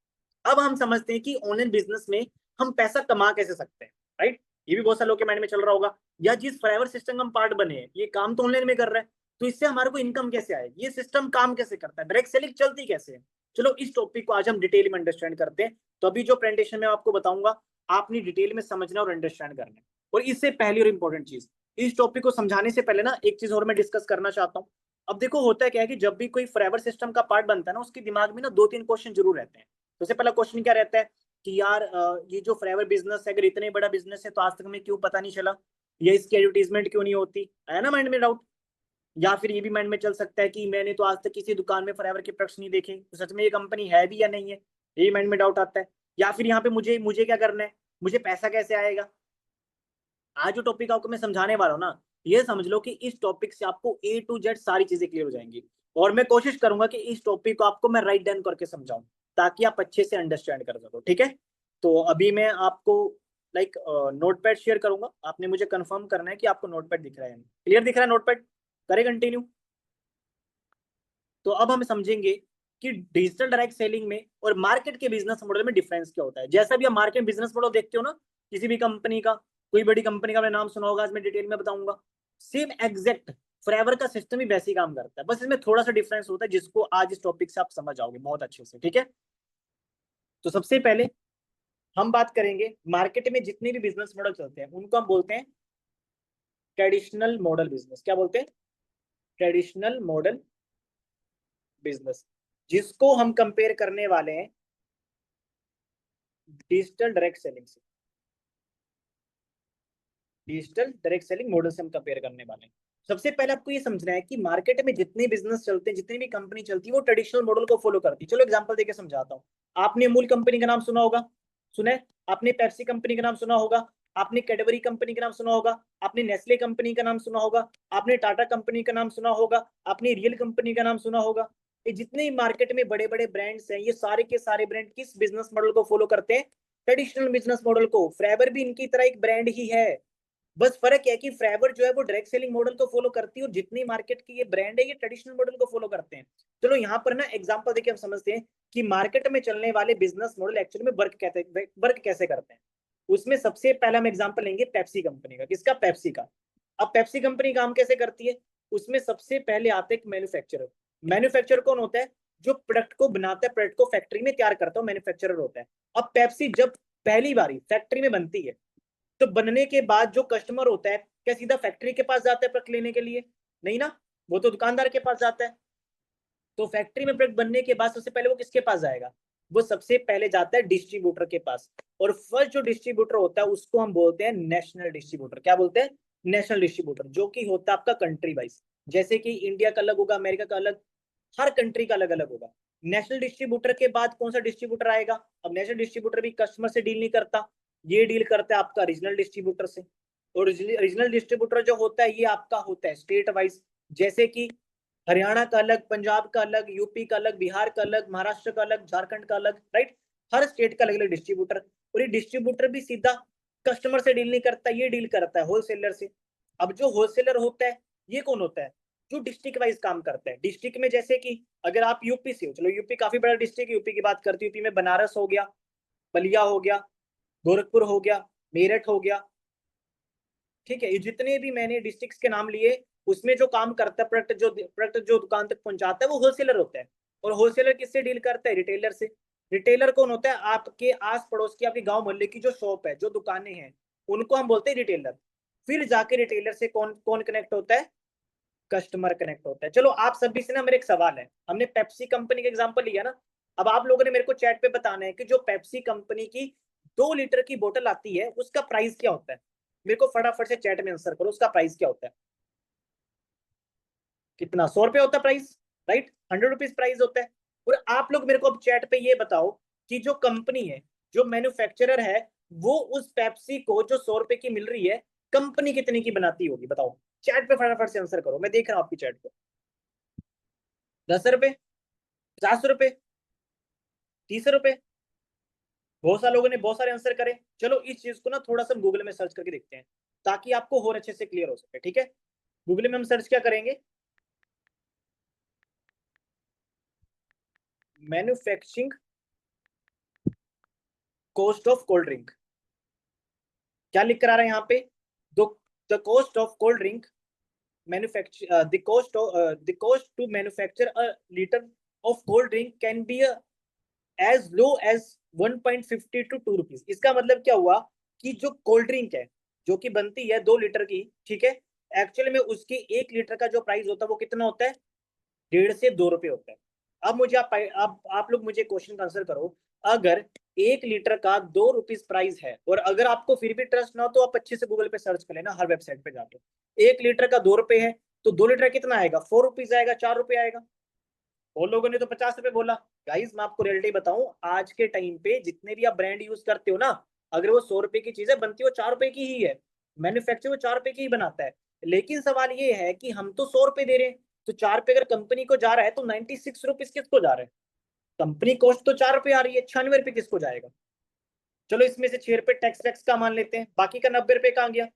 Speaker 1: अब हम समझते हैं कि ऑनलाइन बिजनेस में हम पैसा कमा कैसे सकते हैं, राइट। ये भी बहुत सारे लोगों के माइंड में चल रहा होगा, या जिस फॉरएवर सिस्टम हम पार्ट बने हैं, ये काम तो ऑनलाइन में कर रहा है, तो इससे हमारे को इनकम कैसे आएगी, ये सिस्टम काम कैसे करता है, डायरेक्ट सेलिंग चलती कैसे है। चलो इस टॉपिक को आज हम डिटेल में अंडरस्टैंड करते हैं। तो अभी जो प्रेजेंटेशन में आपको बताऊंगा, आपने डिटेल में समझना और अंडरस्टैंड करना है। और इससे पहली और इंपॉर्टेंट चीज, इस टॉपिक को समझाने से पहले ना एक चीज और मैं डिस्कस करना चाहता हूँ। अब देखो होता है क्या है कि जब भी कोई फॉरएवर सिस्टम का पार्ट बनता है ना, उसके दिमाग में ना 2-3 क्वेश्चन जरूर रहते हैं। सबसे पहला क्वेश्चन क्या रहता है कि यार ये जो फॉरएवर बिजनेस है, अगर इतने बड़ा बिजनेस है तो आज तक में क्यों पता नहीं चला, या इसकी एडवर्टीजमेंट क्यों नहीं होती, है ना माइंड में डाउट। या फिर ये भी माइंड में चल सकता है कि मैंने तो आज तक किसी दुकान में फॉरएवर के प्रोडक्ट्स नहीं देखे, तो सच में ये कंपनी है भी या नहीं है, यही माइंड में डाउट आता है। या फिर यहाँ पे मुझे मुझे क्या करना है, मुझे पैसा कैसे आएगा। आज जो टॉपिक आपको मैं समझाने वाला हूँ ना, ये समझ लो कि इस टॉपिक से आपको A to Z सारी चीजें क्लियर हो जाएंगी। और मैं कोशिश करूंगा कि इस टॉपिक को आपको मैं राइट डाउन करके समझाऊं, ताकि आप अच्छे से अंडरस्टैंड कर सको, ठीक है। तो अभी मैं आपको लाइक नोटपैड शेयर करूंगा, आपने मुझे कंफर्म करना है कि आपको नोटपैड दिख रहा है, क्लियर दिख रहा है नोटपैड, करें कंटिन्यू। तो अब हम समझेंगे कि डिजिटल डायरेक्ट सेलिंग में और मार्केट के बिजनेस मॉडल में डिफरेंस क्या होता है। जैसा भी आप मार्केट बिजनेस मॉडल देखते हो ना, किसी भी कंपनी का, कोई बड़ी कंपनी का मैं नाम सुना होगा, आज मैं डिटेल में बताऊंगा। सेम एग्जैक्ट फॉरएवर का सिस्टम ही वैसे ही काम करता है, बस इसमें थोड़ा सा डिफरेंस होता है, जिसको आज इस टॉपिक से आप समझ आओगे बहुत अच्छे से, ठीक है। तो सबसे पहले हम बात करेंगे, मार्केट में जितने भी बिजनेस मॉडल चलते हैं उनको हम बोलते हैं ट्रेडिशनल मॉडल बिजनेस। क्या बोलते हैं? ट्रेडिशनल मॉडल बिजनेस, जिसको हम कंपेयर करने वाले हैं डिजिटल डायरेक्ट सेलिंग से। डिजिटल डायरेक्ट सेलिंग मॉडल से हम कंपेयर करने वाले हैं। सबसे पहले आपको ये समझना है कि मार्केट में जितने बिजनेस चलते हैं, जितनी भी कंपनी चलती है, वो ट्रेडिशनल मॉडल को फॉलो करती है। चलो एग्जांपल देके समझाता हूँ। आपने अमूल कंपनी का नाम सुना होगा, सुना है? आपने पेप्सी कंपनी का नाम सुना होगा, आपने कैडबरी कंपनी का नाम सुना होगा, आपने नेस्ले कंपनी का नाम सुना होगा, आपने टाटा कंपनी का नाम सुना होगा, आपने रियल कंपनी का नाम सुना होगा। ये जितने मार्केट में बड़े बड़े ब्रांड्स हैं, ये सारे के सारे ब्रांड किस बिजनेस मॉडल को फॉलो करते हैं? ट्रेडिशनल बिजनेस मॉडल को। फ्रेवर भी इनकी तरह एक ब्रांड ही है, बस फर्क है कि फ्रेवर जो है वो डायरेक्ट सेलिंग मॉडल को फॉलो करती है, और जितनी मार्केट की ये ब्रांड है ये ट्रेडिशनल मॉडल को फॉलो करते हैं। चलो यहाँ पर ना एग्जांपल देके हम समझते हैं कि मार्केट में चलने वाले बिजनेस मॉडल एक्चुअली में वर्क कैसे करते हैं। उसमें सबसे पहला हम एग्जांपल लेंगे पेप्सी कंपनी का। किसका? पेप्सी का। अब पेप्सी कंपनी काम कैसे करती है? उसमें सबसे पहले आते हैं मैन्युफैक्चरर। मैन्युफैक्चरर कौन होता है? जो प्रोडक्ट को बनाता है, प्रोडक्ट को फैक्ट्री में तैयार करता है, मैन्युफैक्चरर होता है। अब पेप्सी जब पहली बारी फैक्ट्री में बनती है, तो बनने के बाद जो कस्टमर होता है, क्या सीधा फैक्ट्री के पास जाता है प्रोडक्ट लेने के लिए? नहीं ना, वो तो दुकानदार के पास जाता है। तो फैक्ट्री में प्रोडक्ट बनने के बाद सबसे पहले वो किसके पास जाएगा? वो सबसे पहले जाता है डिस्ट्रीब्यूटर के पास। और फर्स्ट जो डिस्ट्रीब्यूटर होता है उसको हम बोलते हैं नेशनल डिस्ट्रीब्यूटर। क्या बोलते हैं? नेशनल डिस्ट्रीब्यूटर, जो कि होता है आपका कंट्री वाइज। जैसे कि इंडिया का अलग होगा, अमेरिका का अलग, हर कंट्री का अलग अलग होगा। नेशनल डिस्ट्रीब्यूटर के बाद कौन सा डिस्ट्रीब्यूटर आएगा? अब नेशनल डिस्ट्रीब्यूटर भी कस्टमर से डील नहीं करता, ये डील करता है आपका रीजनल डिस्ट्रीब्यूटर से। और रीजनल डिस्ट्रीब्यूटर जो होता है ये आपका होता है स्टेट वाइज। जैसे कि हरियाणा का अलग, पंजाब का अलग, यूपी का अलग, बिहार का अलग, महाराष्ट्र का अलग, झारखंड का अलग, राइट। हर स्टेट का अलग अलग डिस्ट्रीब्यूटर। और ये डिस्ट्रीब्यूटर भी सीधा कस्टमर से डील नहीं करता, ये डील करता है होलसेलर से। अब जो होलसेलर होता है ये कौन होता है? जो डिस्ट्रिक्ट वाइज काम करता है। डिस्ट्रिक्ट में जैसे कि अगर आप यूपी से हो, चलो यूपी काफी बड़ा डिस्ट्रिक्ट, यूपी की बात करती हूँ, यूपी में बनारस हो गया, बलिया हो गया, गोरखपुर हो गया, मेरठ हो गया, ठीक है। ये जितने भी मैंने डिस्ट्रिक्ट्स के नाम लिए, उसमें जो काम करता है, प्रोडक्ट जो दुकान तक पहुंचाता है, वो होलसेलर होता है। और होलसेलर किससे डील करता है? रिटेलर से। रिटेलर कौन होता है? आपके आस पड़ोस की, आपके गांव मोहल्ले की जो शॉप है, जो दुकानें हैं, उनको हम बोलते हैं रिटेलर। फिर जाके रिटेलर से कौन कौन कनेक्ट होता है? कस्टमर कनेक्ट होता है। चलो आप सभी से ना मेरा एक सवाल है, हमने पेप्सी कंपनी का एग्जांपल लिया ना, अब आप लोगों ने मेरे को चैट पे बताना है कि जो पेप्सी कंपनी की 2 लीटर की बोतल आती है उसका प्राइस क्या होता है। मेरे को फटाफट से चैट में आंसर करो, उसका प्राइस क्या होता है। कितना? 100 रुपये होता है प्राइस, राइट? 100 रुपीज प्राइस होता है। और आप लोग मेरे को अब चैट पे ये बताओ कि जो कंपनी है, जो मैन्युफैक्चरर है, वो उस पेप्सी को जो 100 रुपए की मिल रही है, कंपनी कितने की बनाती होगी बताओ। चैट पे फटाफट से आंसर करो, मैं देख रहा हूँ आपकी चैट पे। 10 रुपए, 50 रुपए, 30 रुपए। बहुत सारे लोगों ने बहुत सारे आंसर करे। चलो इस चीज को ना थोड़ा सा गूगल में सर्च करके देखते हैं ताकि आपको और अच्छे से क्लियर हो सके, ठीक है? गूगल में हम सर्च क्या करेंगे? Manufacturing cost of cold drink. क्या लिख कर आ रहा है यहाँ पे? The cost of cold drink manufacture the cost to manufacture a liter of cold drink can be as low as 1.50 to 2 rupees. इसका मतलब क्या हुआ कि जो कोल्ड ड्रिंक है जो कि बनती है 2 लीटर की, ठीक है, एक्चुअली में उसकी 1 लीटर का जो प्राइस होता है वो कितना होता है? 1.5 से 2 रुपए होता है। अब मुझे आप लोग मुझे क्वेश्चन का आंसर करो। अगर 1 लीटर का 2 रुपीज प्राइस है और अगर आपको फिर भी ट्रस्ट ना हो तो आप अच्छे से गूगल पे सर्च कर लेना, हर वेबसाइट पे जाके। 1 लीटर का 2 रुपए है तो 2 लीटर कितना आएगा? 4 रुपीज आएगा, 4 रुपए आएगा। और लोगों ने तो 50 रुपए बोला। गाइस मैं आपको रियलिटी बताऊं, आज के टाइम पे जितने भी आप ब्रांड यूज करते हो ना, अगर वो 100 रुपए की चीजें बनती है वो 4 रुपए की ही है, मैन्युफैक्चर वो 4 रुपए की ही बनाता है। लेकिन सवाल ये है कि हम तो 100 रुपए दे रहे हैं, तो 4 रुपए अगर कंपनी को जा रहा है तो 96 रुपीज किसको जा रहा है? कंपनी कॉस्ट तो 4 रुपए आ रही है, 96 रुपए किसको जाएगा? चलो इसमें से 6 रुपए टैक्स वैक्स का मान लेते हैं, बाकी का 90 रुपए कहाँ गया?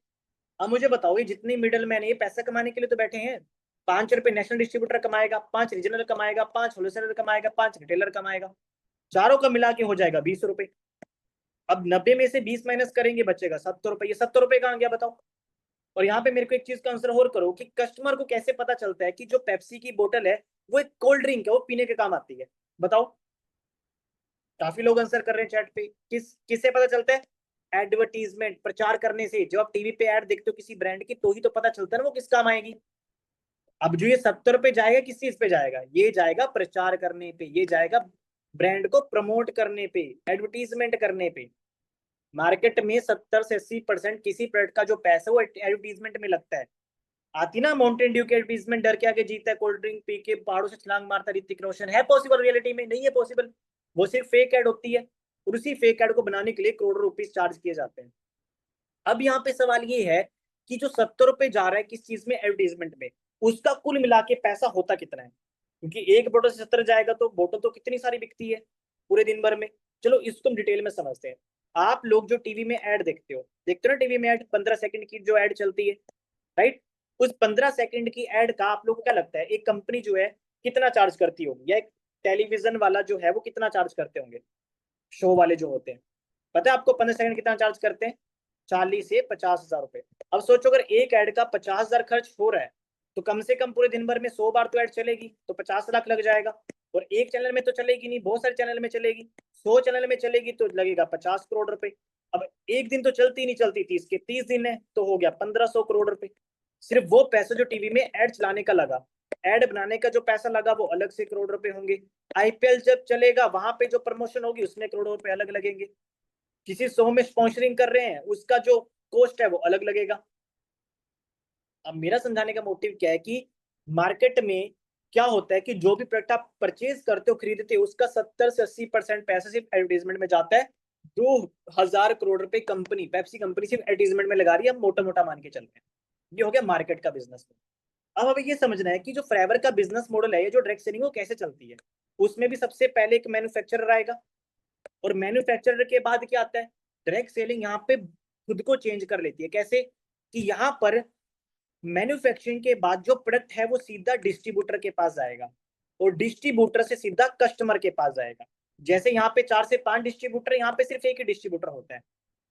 Speaker 1: अब मुझे बताओ ये जितनी मिडल मैन है ये पैसा कमाने के लिए तो बैठे हैं। 5 रुपए नेशनल डिस्ट्रीब्यूटर कमाएगा, 5 रीजनल कमाएगा, 5 होलसेलर कमाएगा, 5 रिटेलर कमाएगा, चारों का मिला के हो जाएगा 20 रुपए। अब 90 में से 20 माइनस करेंगे बचेगा 70 रुपए। ये 70 रुपए कहाँ गया बताओ? और यहाँ पे मेरे को एक चीज का आंसर और करो कि कस्टमर को कैसे पता चलता है कि जो पेप्सी की बोतल है वो एक कोल्ड ड्रिंक है, वो पीने के काम आती है? बताओ। काफी लोग आंसर कर रहे हैं चैट पे। किससे पता चलता है? एडवर्टीजमेंट, प्रचार करने से। जब आप टीवी पे ऐड देखते हो किसी ब्रांड की तो ही तो पता चलता है ना वो किस काम आएगी। अब जो ये 70 रुपए जाएगा किस चीज पे जाएगा? ये जाएगा प्रचार करने पे, ये जाएगा ब्रांड को प्रमोट करने पे, एडवर्टीजमेंट करने पे। मार्केट में 70 से 80% किसी प्रोडक्ट का जो पैसा वो एडवर्टीजमेंट में लगता है। आती ना माउंटेन ड्यू की एडवर्टीजमेंट, डर के आगे जीता है, कोल्ड ड्रिंक पी के पहाड़ों से छलांग मारता ऋतिक रोशन। है पॉसिबल? रियलिटी में नहीं है पॉसिबल, वो सिर्फ फेक एड होती है और उसी फेक एड को बनाने के लिए करोड़ों रुपीस चार्ज किए जाते हैं। अब यहाँ पे सवाल ये है कि जो 70 रुपए जा रहा है किस चीज में? एडवर्टीजमेंट में, उसका कुल मिला के पैसा होता कितना है? क्योंकि एक बोतल से 70 जाएगा तो बोतल तो कितनी सारी बिकती है पूरे दिन भर में। चलो इसको हम डिटेल में समझते हैं। आप लोग जो टीवी में ऐड देखते हो ना, टीवी में ऐड 15 सेकंड की जो ऐड चलती है, राइट? उस 15 सेकंड की ऐड का आप लोगों को क्या लगता है एक कंपनी जो है कितना चार्ज करती होगी, या एक टेलीविजन वाला जो है वो कितना चार्ज करते होंगे, शो वाले जो होते हैं? पता है आपको 15 सेकंड कितना चार्ज करते हैं? 40 से 50 हजार रुपए। अब सोचो अगर एक ऐड का 50 हजार खर्च हो रहा है तो कम से कम पूरे दिन भर में 100 बार तो ऐड चलेगी, तो 50 लाख लग जाएगा। और एक चैनल में तो चलेगी नहीं, बहुत सारे चैनल में चलेगी। 100 चैनल में चलेगी तो लगेगा 50 करोड़ रुपए। अब एक दिन तो चलती नहीं चलती, 30 दिन है तो हो गया 1500 करोड़ रुपए। सिर्फ वो पैसा जो टीवी में ऐड चलाने का लगा, ऐड बनाने का जो पैसा लगा वो अलग से करोड़ रुपए होंगे। आईपीएल जब चलेगा वहां पे जो प्रमोशन होगी उसमें करोड़ों रुपए अलग लगेंगे। किसी शो में स्पॉन्सरिंग कर रहे हैं उसका जो कॉस्ट है वो अलग लगेगा। अब मेरा समझाने का मोटिव क्या है कि मार्केट में क्या होता है कि जो भी प्रोडक्ट आप परचेज करते हो, खरीदते हो, उसका 70 से 80% पैसा सिर्फ एडवर्टीजमेंट में जाता है। 2000 करोड़ रुपए कंपनी पेप्सी कंपनी सिर्फ एडवर्टीजमेंट में लगा रही है, हम मोटा मोटा मान के चल रहे हैं। ये हो गया मार्केट का बिजनेस। अब हमें ये समझना है कि जो फ्लेवर का बिजनेस मॉडल है, ये जो डायरेक्ट सेलिंग वो कैसे चलती है। उसमें भी सबसे पहले एक मैन्युफैक्चरर आएगा और मैन्युफैक्चरर के बाद क्या आता है? डायरेक्ट सेलिंग यहाँ पे खुद को चेंज कर लेती है। कैसे? कि यहाँ पर मैन्युफैक्चरिंग के बाद जो प्रोडक्ट है वो सीधा डिस्ट्रीब्यूटर के पास जाएगा और डिस्ट्रीब्यूटर से सीधा कस्टमर के पास जाएगा। जैसे यहाँ पे 4 से 5 डिस्ट्रीब्यूटर, यहाँ पे सिर्फ एक ही डिस्ट्रीब्यूटर होता है।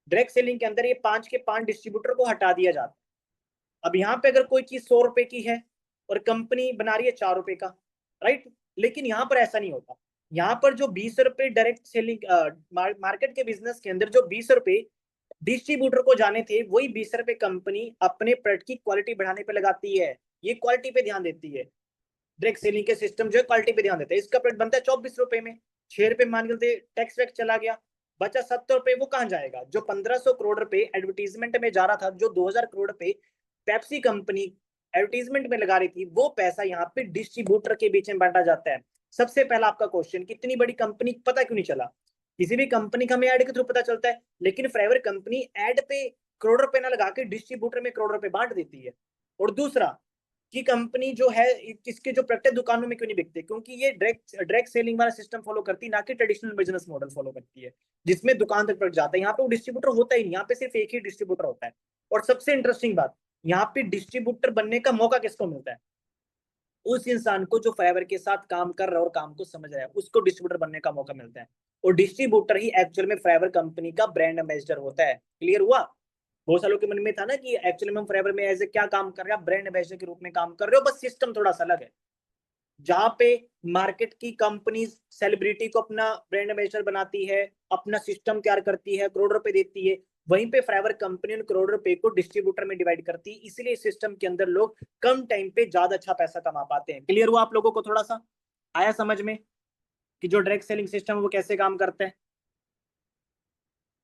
Speaker 1: डायरेक्ट सेलिंग के अंदर ये 5 के 5 डिस्ट्रीब्यूटर को हटा दिया जाता है। अब यहाँ पे अगर कोई चीज 100 रुपए की है और कंपनी बना रही है 4 रुपए का, राइट? लेकिन यहाँ पर ऐसा नहीं होता। यहाँ पर जो 20 रुपए डायरेक्ट सेलिंग मार्केट के बिजनेस के अंदर जो 20 रुपए डिस्ट्रीब्यूटर को जाने थे, वही 20 रुपए कंपनी अपने प्रोडक्ट की क्वालिटी बढ़ाने पे लगाती है। ये क्वालिटी पे ध्यान देती है। डायरेक्ट सेलिंग के सिस्टम जो है क्वालिटी पे ध्यान देता है। इसका प्रोडक्ट बनता है 24 रुपए में, 6 रुपए मान के टैक्स वैक्स चला गया, बचा 70 रुपए। वो कहाँ जाएगा? जो 1500 करोड़ रुपए एडवर्टीजमेंट में जा रहा था, जो 2000 करोड़ रुपए पेप्सी कंपनी एडवर्टीजमेंट में लगा रही थी, वो पैसा यहाँ पे डिस्ट्रीब्यूटर के बीच में बांटा जाता है। सबसे पहला आपका क्वेश्चन, कितनी बड़ी कंपनी पता क्यों नहीं चला? किसी भी कंपनी का हमें ऐड के थ्रू पता चलता है, लेकिन फाइवर कंपनी ऐड पे करोड़ रुपए ना लगा के डिस्ट्रीब्यूटर में करोड़ रुपए बांट देती है। और दूसरा कि कंपनी जो है इसके जो प्रोडक्ट दुकानों में क्यों नहीं बिकते? क्योंकि ये डायरेक्ट सेलिंग वाला सिस्टम फॉलो करती है, ना कि ट्रेडिशनल बिजनेस मॉडल फॉलो करती है जिसमें दुकान तक प्रोडक्ट जाता है। यहाँ पे वो डिस्ट्रीब्यूटर होता ही नहीं, यहाँ पे सिर्फ एक ही डिस्ट्रीब्यूटर होता है। और सबसे इंटरेस्टिंग बात, यहाँ पे डिस्ट्रीब्यूटर बनने का मौका किसको मिलता है? उस इंसान को जो फाइवर के साथ काम कर रहा है और काम को समझ रहा है, उसको डिस्ट्रीब्यूटर बनने का मौका मिलता है। और डिस्ट्रीब्यूटर ही एक्चुअल में फाइवर कंपनी का ब्रांड एम्बेसडर होता है। क्लियर हुआ? बहुत सालों के मन में था ना कि एक्चुअली में हम फाइवर में एज ए क्या काम कर रहे हैं, ब्रांड एम्बेसडर के रूप में काम कर रहे हो, बस सिस्टम थोड़ा सा अलग है। जहां पे मार्केट की कंपनीज सेलिब्रिटी को अपना ब्रांड एम्बेसडर बनाती है, अपना सिस्टम तैयार करती है, करोड़ रुपए देती है, वहीं पे फाइवर कंपनी उन करोड़ रुपए को डिस्ट्रीब्यूटर में डिवाइड करती है। इसलिए इस सिस्टम के अंदर लोग कम टाइम पे ज्यादा अच्छा पैसा कमा पाते हैं। क्लियर हुआ आप लोगों को? थोड़ा सा आया समझ में कि जो डायरेक्ट सेलिंग सिस्टम है वो कैसे काम करता है?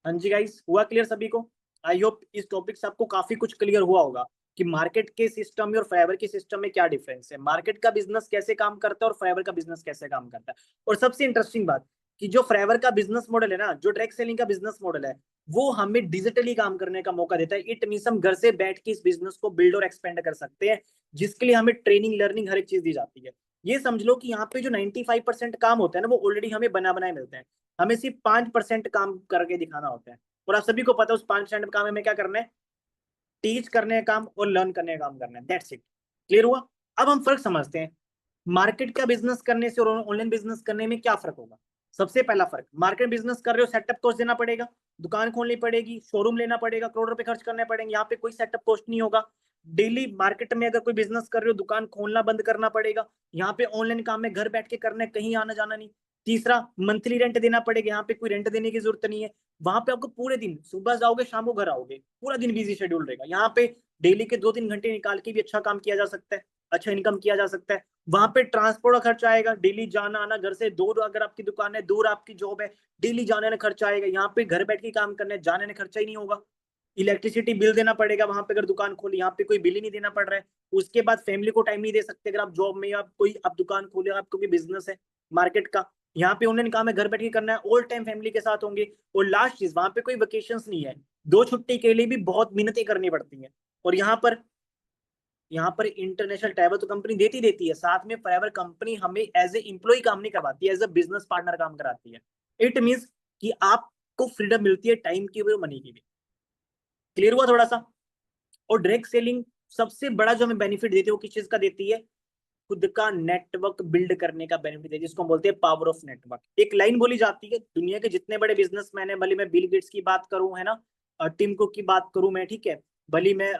Speaker 1: हाँ जी गाइस, हुआ क्लियर सभी को? आई होप इस टॉपिक से आपको काफी कुछ क्लियर हुआ होगा कि मार्केट के सिस्टम में और फाइबर के सिस्टम में क्या डिफरेंस है, मार्केट का बिजनेस कैसे काम करता है और फाइबर का बिजनेस कैसे काम करता है। और सबसे इंटरेस्टिंग बात कि जो फाइबर का बिजनेस मॉडल है ना, जो डायरेक्ट सेलिंग का बिजनेस मॉडल है, वो हमें डिजिटली काम करने का मौका देता है। इट मींस हम घर से बैठ के इस बिजनेस को बिल्ड और एक्सपेंड कर सकते हैं, जिसके लिए हमें ट्रेनिंग लर्निंग हर एक चीज दी जाती है। ये समझ लो कि यहाँ पे जो 95% काम होता है ना, वो ऑलरेडी हमें बना बनाए मिलते हैं। हमें सिर्फ 5% काम करके दिखाना होता है। और आप सभी को पता है उस 5% काम में क्या करना है? टीच करने का काम और लर्न करने का काम करना है। That's it. क्लियर हुआ? अब हम फर्क समझते हैं, मार्केट का बिजनेस करने से और ऑनलाइन बिजनेस करने में क्या फर्क होगा। सबसे पहला फर्क, मार्केट बिजनेस कर रहे हो, सेटअप कॉस्ट देना पड़ेगा, दुकान खोलनी पड़ेगी, शोरूम लेना पड़ेगा, करोड़ रुपए खर्च करने पड़ेंगे। यहाँ पे कोई सेटअप कॉस्ट नहीं होगा। डेली मार्केट में अगर कोई बिजनेस कर रहे हो, दुकान खोलना बंद करना पड़ेगा। यहाँ पे ऑनलाइन काम में घर बैठ के करना है, कहीं आना जाना नहीं। तीसरा, मंथली रेंट देना पड़ेगा, यहाँ पे कोई रेंट देने की जरूरत नहीं है। वहां पे आपको पूरे दिन, सुबह जाओगे शाम को घर आओगे, पूरा दिन बिजी शेड्यूल रहेगा। यहाँ पे डेली के 2-3 घंटे निकाल के भी अच्छा काम किया जा सकता है, अच्छा इनकम किया जा सकता है। वहां पे ट्रांसपोर्ट का खर्चा आएगा, डेली जाना आना, घर से दूर अगर आपकी दुकान है, दूर आपकी जॉब है, डेली जाने में खर्चा आएगा। यहाँ पे घर बैठ के काम करने, जाने में खर्चा ही नहीं होगा। इलेक्ट्रिसिटी बिल देना पड़ेगा वहां पे अगर दुकान खोली, यहाँ पे कोई बिल ही नहीं देना पड़ रहा है। उसके बाद फैमिली को टाइम नहीं दे सकते अगर आप जॉब में या कोई आप दुकान खोले, आपको कोई बिजनेस है मार्केट का। यहाँ पे ऑनलाइन काम है, घर बैठ के करना है, ऑल टाइम फैमिली के साथ होंगे। और लास्ट चीज, वहां पे कोई वेकेशन नहीं है, 2 छुट्टी के लिए भी बहुत मिन्नतें करनी पड़ती हैं। और यहाँ पर इंटरनेशनल ट्रैवल तो कंपनी देती है, साथ में फाइवर कंपनी हमें एज ए एम्प्लॉय काम नहीं करवाती है, एज ए बिजनेस पार्टनर काम कराती है। इट मींस कि आपको फ्रीडम मिलती है टाइम की भी और मनी की भी। क्लियर हुआ थोड़ा सा? और डायरेक्ट सेलिंग सबसे बड़ा जो हमें बेनिफिट देती है वो किस चीज का देती है? खुद का नेटवर्क बिल्ड करने का बेनिफिट देती है, जिसको हम बोलते हैं पावर ऑफ नेटवर्क। एक लाइन बोली जाती है, दुनिया के जितने बड़े बिजनेसमैन है, भले मैं बिल गेट्स की बात करूं, है ना, टिम कुक की बात करूं मैं, ठीक है, भले मैं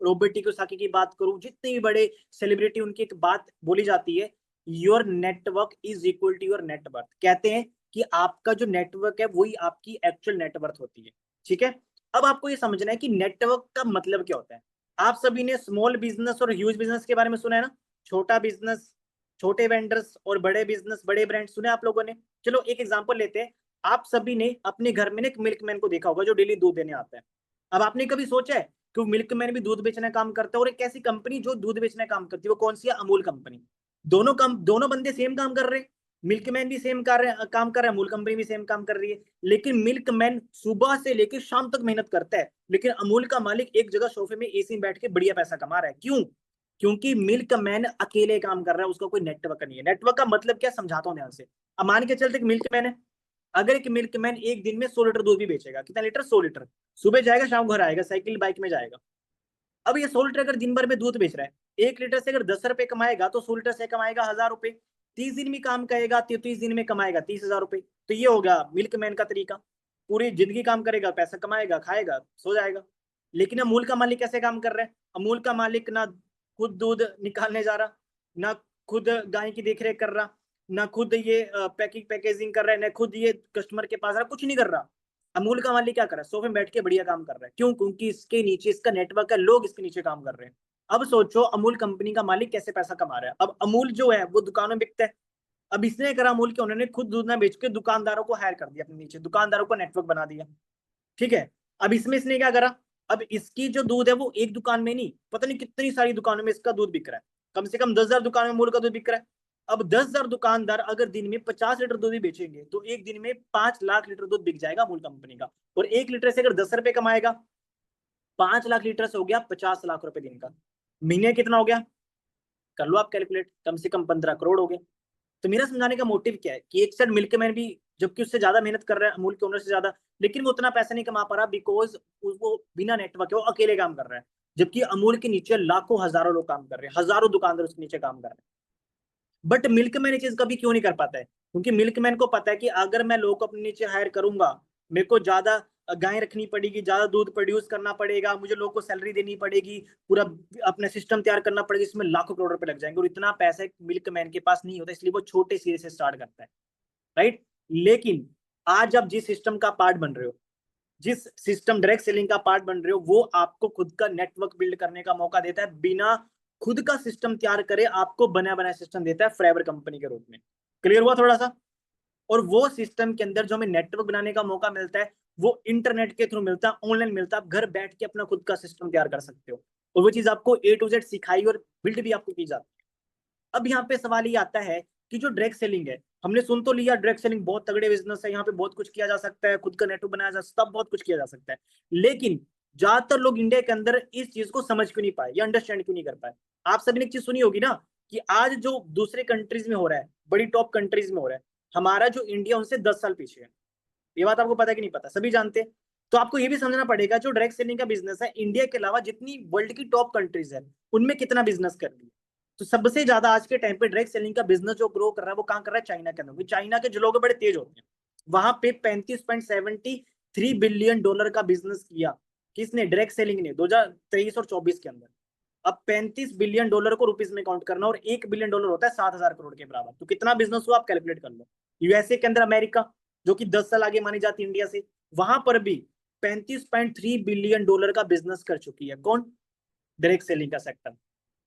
Speaker 1: रॉबर्ट कियोसाकी की बात करूं, जितने भी बड़े सेलिब्रिटी, उनकी एक बात बोली जाती है, your network is equal to your net worth. कहते हैं कि आपका जो नेटवर्क है वही आपकी एक्चुअल नेटवर्थ होती है। ठीक है, अब आपको ये समझना है कि नेटवर्क का मतलब क्या होता है। आप सभी ने स्मॉल बिजनेस और ह्यूज बिजनेस के बारे में सुना है ना, छोटा बिजनेस, छोटे वेंडर्स और बड़े बिजनेस, बड़े ब्रांड सुने आप लोगों ने। चलो एक एग्जांपल लेते हैं, आप सभी ने अपने घर में एक मिल्कमैन को देखा होगा जो डेली दूध देने आता है। अब आपने कभी सोचा है कि वो मिल्कमैन भी दूध बेचने का काम करता है? और एक ऐसी कंपनी जो दूध बेचने का काम करती है, वो कौन सी है? अमूल कंपनी। दोनों बंदे सेम काम कर रहे हैं, मिल्कमैन भी सेम काम कर रहा है, अमूल कंपनी भी सेम काम कर रही है। लेकिन मिल्कमैन सुबह से लेकर शाम तक मेहनत करता है, लेकिन अमूल का मालिक एक जगह सोफे में एसी में बैठ के बढ़िया पैसा कमा रहा है। क्यों? क्योंकि मिल्कमैन अकेले काम कर रहा है, उसका कोई नेटवर्क नहीं है। नेटवर्क का मतलब क्या, समझाता हूं ध्यान से। अब मान के चलते मिल्कमैन है, अगर एक मिल्कमैन एक दिन में 100 लीटर दूध भी बेचेगा, कितना लीटर? 100 लीटर। सुबह जाएगा, शाम घर आएगा, साइकिल बाइक में जाएगा। अब ये 100 लीटर अगर दिन भर में दूध बेच रहा है, 1 लीटर से अगर 10 रुपए कमाएगा तो 100 लीटर से कमाएगा 1000 रुपए। 30 दिन में काम करेगा तो 30 दिन में कमाएगा 30,000 रुपए। तो ये होगा मिल्कमैन का तरीका, पूरी जिंदगी काम करेगा, पैसा कमाएगा, खाएगा, सो जाएगा। लेकिन अमूल का मालिक कैसे काम कर रहा है? अमूल का मालिक ना खुद दूध निकालने जा रहा, ना खुद गाय की देखरेख कर रहा, ना खुद ये पैकेजिंग कर रहा है, ना खुद ये कस्टमर के पास रहा, कुछ नहीं कर रहा। अमूल का मालिक क्या कर रहा है? सोफे में बैठ के बढ़िया काम कर रहा है। क्यों? क्योंकि इसके नीचे इसका नेटवर्क है, लोग इसके नीचे काम कर रहे हैं। अब सोचो अमूल कंपनी का मालिक कैसे पैसा कमा रहा है। अब अमूल जो है वो दुकानों में बिकता है। अब इसने करा अमूल के, उन्होंने खुद दूध ना बेच के दुकानदारों को हायर कर दिया अपने नीचे, दुकानदारों को नेटवर्क बना दिया। ठीक है। अब इसमें इसने क्या करा, अब इसकी जो दूध है वो एक दुकान में नहीं, पता नहीं कितनी सारी दुकानों में इसका दूध बिक रहा है। कम से कम 10,000 दुकान में अमूल का दूध बिक रहा है। अब 10,000 दुकानदार अगर दिन में 50 लीटर दूध भी बेचेंगे तो एक दिन में 5 लाख लीटर दूध बिक जाएगा अमूल कंपनी का। और एक लीटर से अगर 10 रुपए कमाएगा, 5 लाख लीटर से हो गया 50 लाख रुपए दिन का। महीने कितना हो गया, कर लो आप कैलकुलेट, कम से कम 15 करोड़ हो गए। तो मेरा समझाने का मोटिव क्या है कि एक साइड मिल्कमैन भी, जबकि उससे ज्यादा मेहनत कर रहा है अमूल के ओनर से ज्यादा, लेकिन वो उतना पैसा नहीं कमा पा रहा बिकॉज वो बिना नेटवर्क है, वो अकेले काम कर रहा है। जबकि अमूल के नीचे लाखों हजारों लोग काम कर रहे हैं, हजारों दुकानदार उसके नीचे काम कर रहे हैं। बट मिल्कमैन ये चीज कभी क्यों नहीं कर पाता है, क्योंकि मिल्कमैन को पता है कि अगर मैं लोग को अपने नीचे हायर करूंगा, मेरे को ज्यादा गायें रखनी पड़ेगी, ज्यादा दूध प्रोड्यूस करना पड़ेगा, मुझे लोग को सैलरी देनी पड़ेगी, पूरा अपना सिस्टम तैयार करना पड़ेगा, इसमें लाखों करोड़ रुपए लग जाएंगे। और इतना पैसा मिल्कमैन के पास नहीं होता, इसलिए वो छोटे सिरे से स्टार्ट करता है, राइट। लेकिन आज आप जिस सिस्टम का पार्ट बन रहे हो, जिस सिस्टम डायरेक्ट सेलिंग का पार्ट बन रहे हो, वो आपको खुद का नेटवर्क बिल्ड करने का मौका देता है। बिना खुद का सिस्टम तैयार करे आपको बना बनाया सिस्टम देता है फॉरएवर कंपनी के रूप में। क्लियर हुआ थोड़ा सा। और वो सिस्टम के अंदर जो हमें नेटवर्क बनाने का मौका मिलता है वो इंटरनेट के थ्रू मिलता है, ऑनलाइन मिलता है। आप घर बैठ के अपना खुद का सिस्टम तैयार कर सकते हो, और वो चीज आपको A to Z सिखाई और बिल्ड भी आपको की जाती है। अब यहाँ पे सवाल ये आता है कि जो डायरेक्ट सेलिंग है, हमने सुन तो लिया डायरेक्ट सेलिंग बहुत तगड़े बिजनेस है, यहाँ पे बहुत कुछ किया जा सकता है, खुद का नेटवर्क बनाया जा सकता है, बहुत कुछ किया जा सकता है। लेकिन ज्यादातर लोग इंडिया के अंदर इस चीज को समझ क्यों नहीं पाए या अंडरस्टैंड क्यों नहीं कर पाए। आप सभी ने एक चीज सुनी होगी ना कि आज जो दूसरे कंट्रीज में हो रहा है, बड़ी टॉप कंट्रीज में हो रहा है, हमारा जो इंडिया उनसे 10 साल पीछे है। ये बात आपको पता है कि नहीं पता, सभी जानते हैं। तो आपको ये भी समझना पड़ेगा जो डायरेक्ट सेलिंग का बिजनेस है, इंडिया के अलावा जितनी वर्ल्ड की टॉप कंट्रीज है उनमें कितना बिजनेस कर रही है। तो सबसे ज्यादा आज के टाइम पे डायरेक्ट सेलिंग का बिजनेस जो ग्रो कर रहा है वो कहाँ कर रहा है, चाइना के अंदर। चाइना के जो लोग बड़े तेज होते हैं, वहां पे 35.73 बिलियन डॉलर का बिजनेस किया किसने, डायरेक्ट सेलिंग ने, 2023 और 24 के अंदर। अब 35 बिलियन डॉलर को रुपीज में काउंट करना, और 1 बिलियन डॉलर होता है 7,000 करोड़ के बराबर। तो कितना बिजनेस हुआ आप कैलकुलेट कर लो। यूएसए के अंदर अमेरिका, जो कि 10 साल आगे मानी जाती है इंडिया से, वहां पर भी 35.3 बिलियन डॉलर का बिजनेस कर चुकी है। कौन, डायरेक्ट सेलिंग का सेक्टर।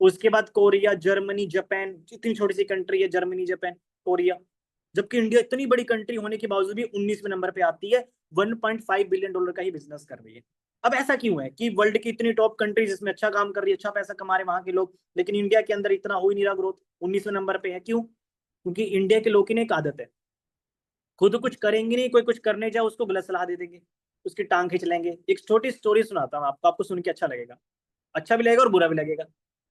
Speaker 1: उसके बाद कोरिया, जर्मनी, जापान, इतनी छोटी सी कंट्री है जर्मनी, जापान, कोरिया, जबकि इंडिया इतनी बड़ी कंट्री होने के बावजूद भी 19वें नंबर पे आती है, 1.5 बिलियन डॉलर का ही बिजनेस कर रही है। अब ऐसा क्यों है कि वर्ल्ड की इतनी टॉप कंट्री जिसमें अच्छा काम कर रही है, अच्छा पैसा कमा रहे वहां के लोग, लेकिन इंडिया के अंदर इतना हो ही नहीं रहा ग्रोथ, 19वें नंबर पे है, क्यों? क्योंकि इंडिया के लोग की एक आदत है, खुद कुछ करेंगे नहीं, कोई कुछ करने जाए उसको गलत सलाह दे देंगे, उसकी टांग खींच लेंगे। एक छोटी स्टोरी सुनाता हूँ आपको, आपको सुन के अच्छा लगेगा, अच्छा भी लगेगा और बुरा भी लगेगा।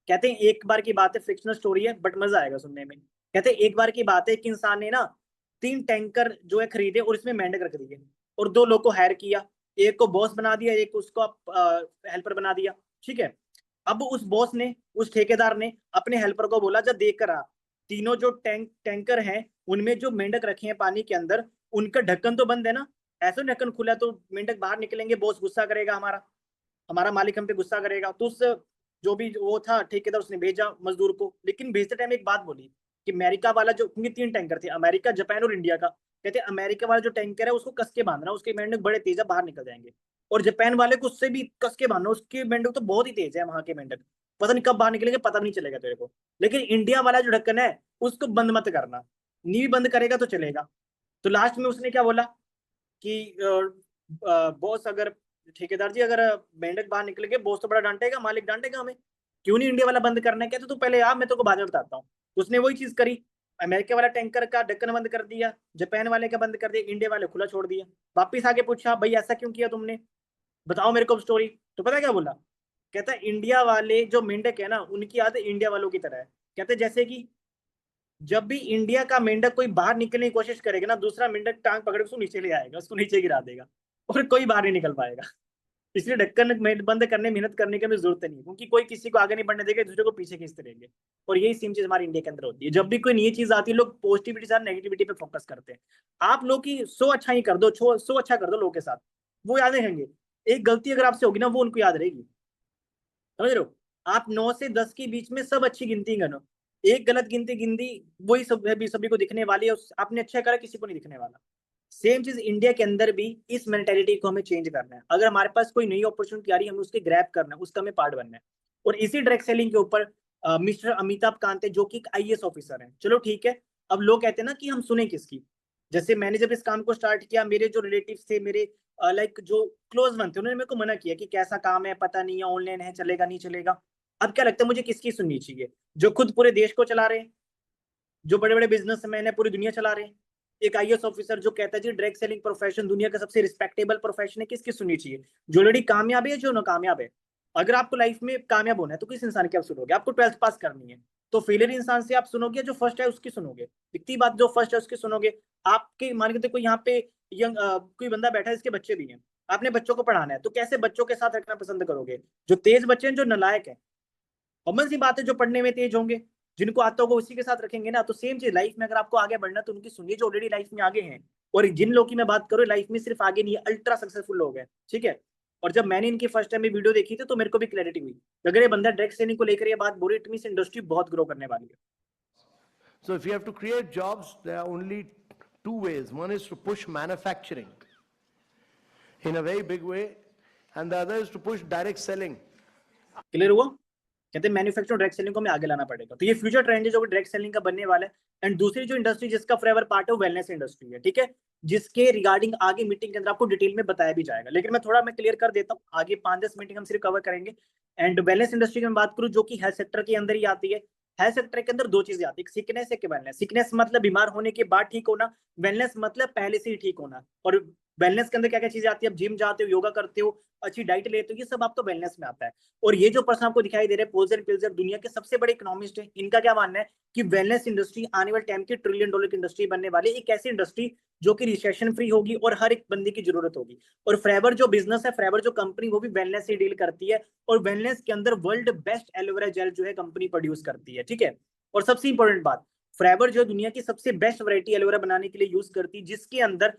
Speaker 1: कहते हैं एक बार की बात है, फिक्शनल स्टोरी है बट मजा आएगा सुनने में। कहते हैं एक बार की बात है, एक इंसान ने ना 3 टैंकर जो है खरीदे और इसमें मेंढक रख दिए, और 2 लोग को हायर किया, एक को बॉस बना दिया, एक उसको हेल्पर बना दिया। ठीक है। अब उस बॉस ने, उस ठेकेदार ने अपने हेल्पर को बोला, जब देख कर आ, तीनों जो टैंकर हैं उनमें जो मेंढक रखे हैं पानी के अंदर, उनका ढक्कन तो बंद है ना, ऐसे ढक्कन खुला है तो मेंढक बाहर निकलेंगे, बॉस गुस्सा करेगा, हमारा हमारा मालिक हम पे गुस्सा करेगा। तो उस जो भी वो था ठेकेदार, उसने भेजा मजदूर को, लेकिन भेजते टाइम एक बात बोली कि अमेरिका वाला जो, क्योंकि 3 टैंकर थे, अमेरिका, जापान और इंडिया का, कहते अमेरिका वाला जो टैंकर है उसको कस के बांधना, उसके मेंढक बड़े तेज है, बाहर निकल जाएंगे। और जापान वाले को उससे भी कस के बांधना, उसके मेंढक तो बहुत ही तेज है, वहां के मेंढक पता नहीं कब बाहर निकलेंगे, पता भी नहीं चलेगा तेरे को। लेकिन इंडिया वाला जो ढक्कन है उसको बंद मत करना, नींव बंद करेगा तो चलेगा। तो लास्ट में उसने क्या बोला कि बॉस, अगर ठेकेदार जी अगर मेंढक बाहर निकलेंगे, बॉस तो बड़ा डांटेगा, मालिक डांटेगा हमें, क्यों नहीं इंडिया वाला बंद करना है। कहते तू पहले आ, मैं तो को बाद में बताता हूँ। तो उसने वही चीज करी, अमेरिका वाला टैंकर का ढक्कन बंद कर दिया, जापान वाले का बंद कर दिया, इंडिया वाले खुला छोड़ दिया। वापिस आके पूछा, भाई ऐसा क्यों किया तुमने, बताओ मेरे को स्टोरी। तो पता क्या बोला, कहता इंडिया वाले जो मेंढक है ना, उनकी आदत इंडिया वालों की तरह है। कहते जैसे कि जब भी इंडिया का मेंढक कोई बाहर निकलने की कोशिश करेगा ना, दूसरा मेंढक टांग पकड़ के उसको नीचे ले आएगा, उसको नीचे गिरा देगा, और कोई बाहर नहीं निकल पाएगा। इसलिए ढक्कन बंद करने मेहनत करने की भी जरूरत नहीं, क्योंकि कोई किसी को आगे नहीं बढ़ने देगा, दूसरे को पीछे खींचते रहेंगे। और यही सेम चीज हमारे इंडिया के अंदर होती है, जब भी कोई नई चीज आती है लोग पॉजिटिविटी से नेगेटिविटी पे फोकस करते हैं। आप लोग की 100 अच्छा ही कर दो, 100 अच्छा कर दो लोगों के साथ, वो याद रखेंगे। एक गलती अगर आपसे होगी ना, वो उनको याद रहेगी, समझ रहे हो। आप 9 से 10 के बीच में सब अच्छी गिनती गिनो, एक गलत गिनती गिनती वही सब सभी को दिखने वाली है, आपने अच्छा करा किसी को नहीं दिखने वाला। सेम चीज इंडिया के अंदर भी, इस मेंटेलिटी को हमें चेंज करना है। अगर हमारे पास कोई नई अपॉर्चुनिटी आ रही है, हमें उसके ग्रैब करना है, उसका हमें पार्ट बनना है। और इसी डायरेक्ट सेलिंग के ऊपर मिस्टर अमिताभ कांत है जो कि एक आईएएस ऑफिसर है। चलो ठीक है, अब लोग कहते हैं ना कि हम सुने किसकी। जैसे मैंने जब इस काम को स्टार्ट किया, मेरे जो रिलेटिव्स थे, मेरे लाइक जो क्लोज वन थे, उन्होंने मेरे को मना किया कि कैसा काम है, पता नहीं है, ऑनलाइन है, चलेगा नहीं चलेगा। अब क्या लगता है मुझे किसकी सुननी चाहिए? जो खुद पूरे देश को चला रहे हैं, जो बड़े बड़े बिजनेसमैन है, पूरी दुनिया चला रहे हैं, एक आईएएस ऑफिसर जो कहता है जी डायरेक्ट सेलिंग प्रोफेशन दुनिया का सबसे रिस्पेक्टेबल प्रोफेशन है, किसकी सुननी चाहिए? जो ऑलरेडी कामयाब है, जो नाकामयाब है। अगर आपको लाइफ में कामयाब होना है तो किस इंसान की आप सुनोगे? आपको 12th पास करनी है तो फेलियर इंसान से आप सुनोगे, जो फर्स्ट है उसकी सुनोगे? दिखती बात, जो फर्स्ट है उसकी सुनोगे। आपके मान के देखो यहाँ पे यंग कोई बंदा बैठा है, इसके बच्चे भी हैं, आपने बच्चों को पढ़ाना है, तो कैसे बच्चों के साथ रखना पसंद करोगे? जो तेज बच्चे हैं, जो नालायक है। कॉमन सी बात है, जो पढ़ने में तेज होंगे, जिनको आता होगा उसी के साथ रखेंगे ना। तो सेम चीज लाइफ में, अगर आपको आगे बढ़ना तो उनकी सुनिए जो ऑलरेडी लाइफ में आगे हैं। और जिन लोगों की मैं बात करूँ लाइफ में सिर्फ आगे नहीं है, अल्ट्रा सक्सेसफुल लोग हैं, ठीक है। और जब मैंने इनकी फर्स्ट टाइम वीडियो देखी थी तो मेरे को भी क्लैरिटी हुई, अगर ये बंदा डायरेक्ट सेलिंग को लेकर ये बात बोल रही, इट मींस इंडस्ट्री बहुत ग्रो करने वाली है।
Speaker 4: So if you have to create jobs, there are only two ways. One is to push manufacturing in a very big way, and the other is to push direct selling.
Speaker 1: Clear हुआ? कहते हैं manufacturing direct selling को हमें आगे लाना पड़ेगा। तो ये फ्यूचर ट्रेंड है जो डायरेक्ट सेलिंग का बनने वाला है। एंड दूसरी जो इंडस्ट्री जिसका फॉरएवर पार्ट है वो वेलनेस इंडस्ट्री है, ठीक है, जिसके रिगार्डिंग आगे मीटिंग के अंदर आपको डिटेल में बताया भी जाएगा। लेकिन मैं क्लियर कर देता हूँ, आगे 5-10 मीटिंग हम सिर्फ कवर करेंगे। एंड वेलनेस इंडस्ट्री की मैं बात करूँ जो कि हेल्थ सेक्टर के अंदर ही आती है। हेल्थ सेक्टर के अंदर दो चीजें आती है, सिकनेस है कि वेलनेस। सिकनेस मतलब बीमार होने के बाद ठीक होना, वेलनेस मतलब पहले से ही ठीक होना। और वेलनेस के अंदर क्या क्या चीजें आती है? आप जिम जाते हो, योगा करते हो, अच्छी डाइट लेते हो, ये सब आपको वेलनेस में आता है। और ये जो पर्सन आपको दिखाई दे रहे हैं, पोल्जर पिल्जर, दुनिया के सबसे बड़े इकोनॉमिस्ट है, इनका क्या मानना है कि वेलनेस इंडस्ट्री आने वाले टाइम की $1 ट्रिलियन की इंडस्ट्री बनने वाली, एक ऐसी इंडस्ट्री जो कि रिसेशन फ्री होगी और हर एक बंदे की जरूरत होगी। और फ्रेवर जो बिजनेस है, फ्रेवर जो कंपनी, वो भी वेलनेस से डील करती है। और वेलनेस के अंदर वर्ल्ड बेस्ट एलोवेरा जेल जो है कंपनी प्रोड्यूस करती है, ठीक है। और सबसे इंपॉर्टेंट बात, फ्रेवर जो दुनिया की सबसे बेस्ट वैरायटी एलोवेरा बनाने के लिए यूज करती है, जिसके अंदर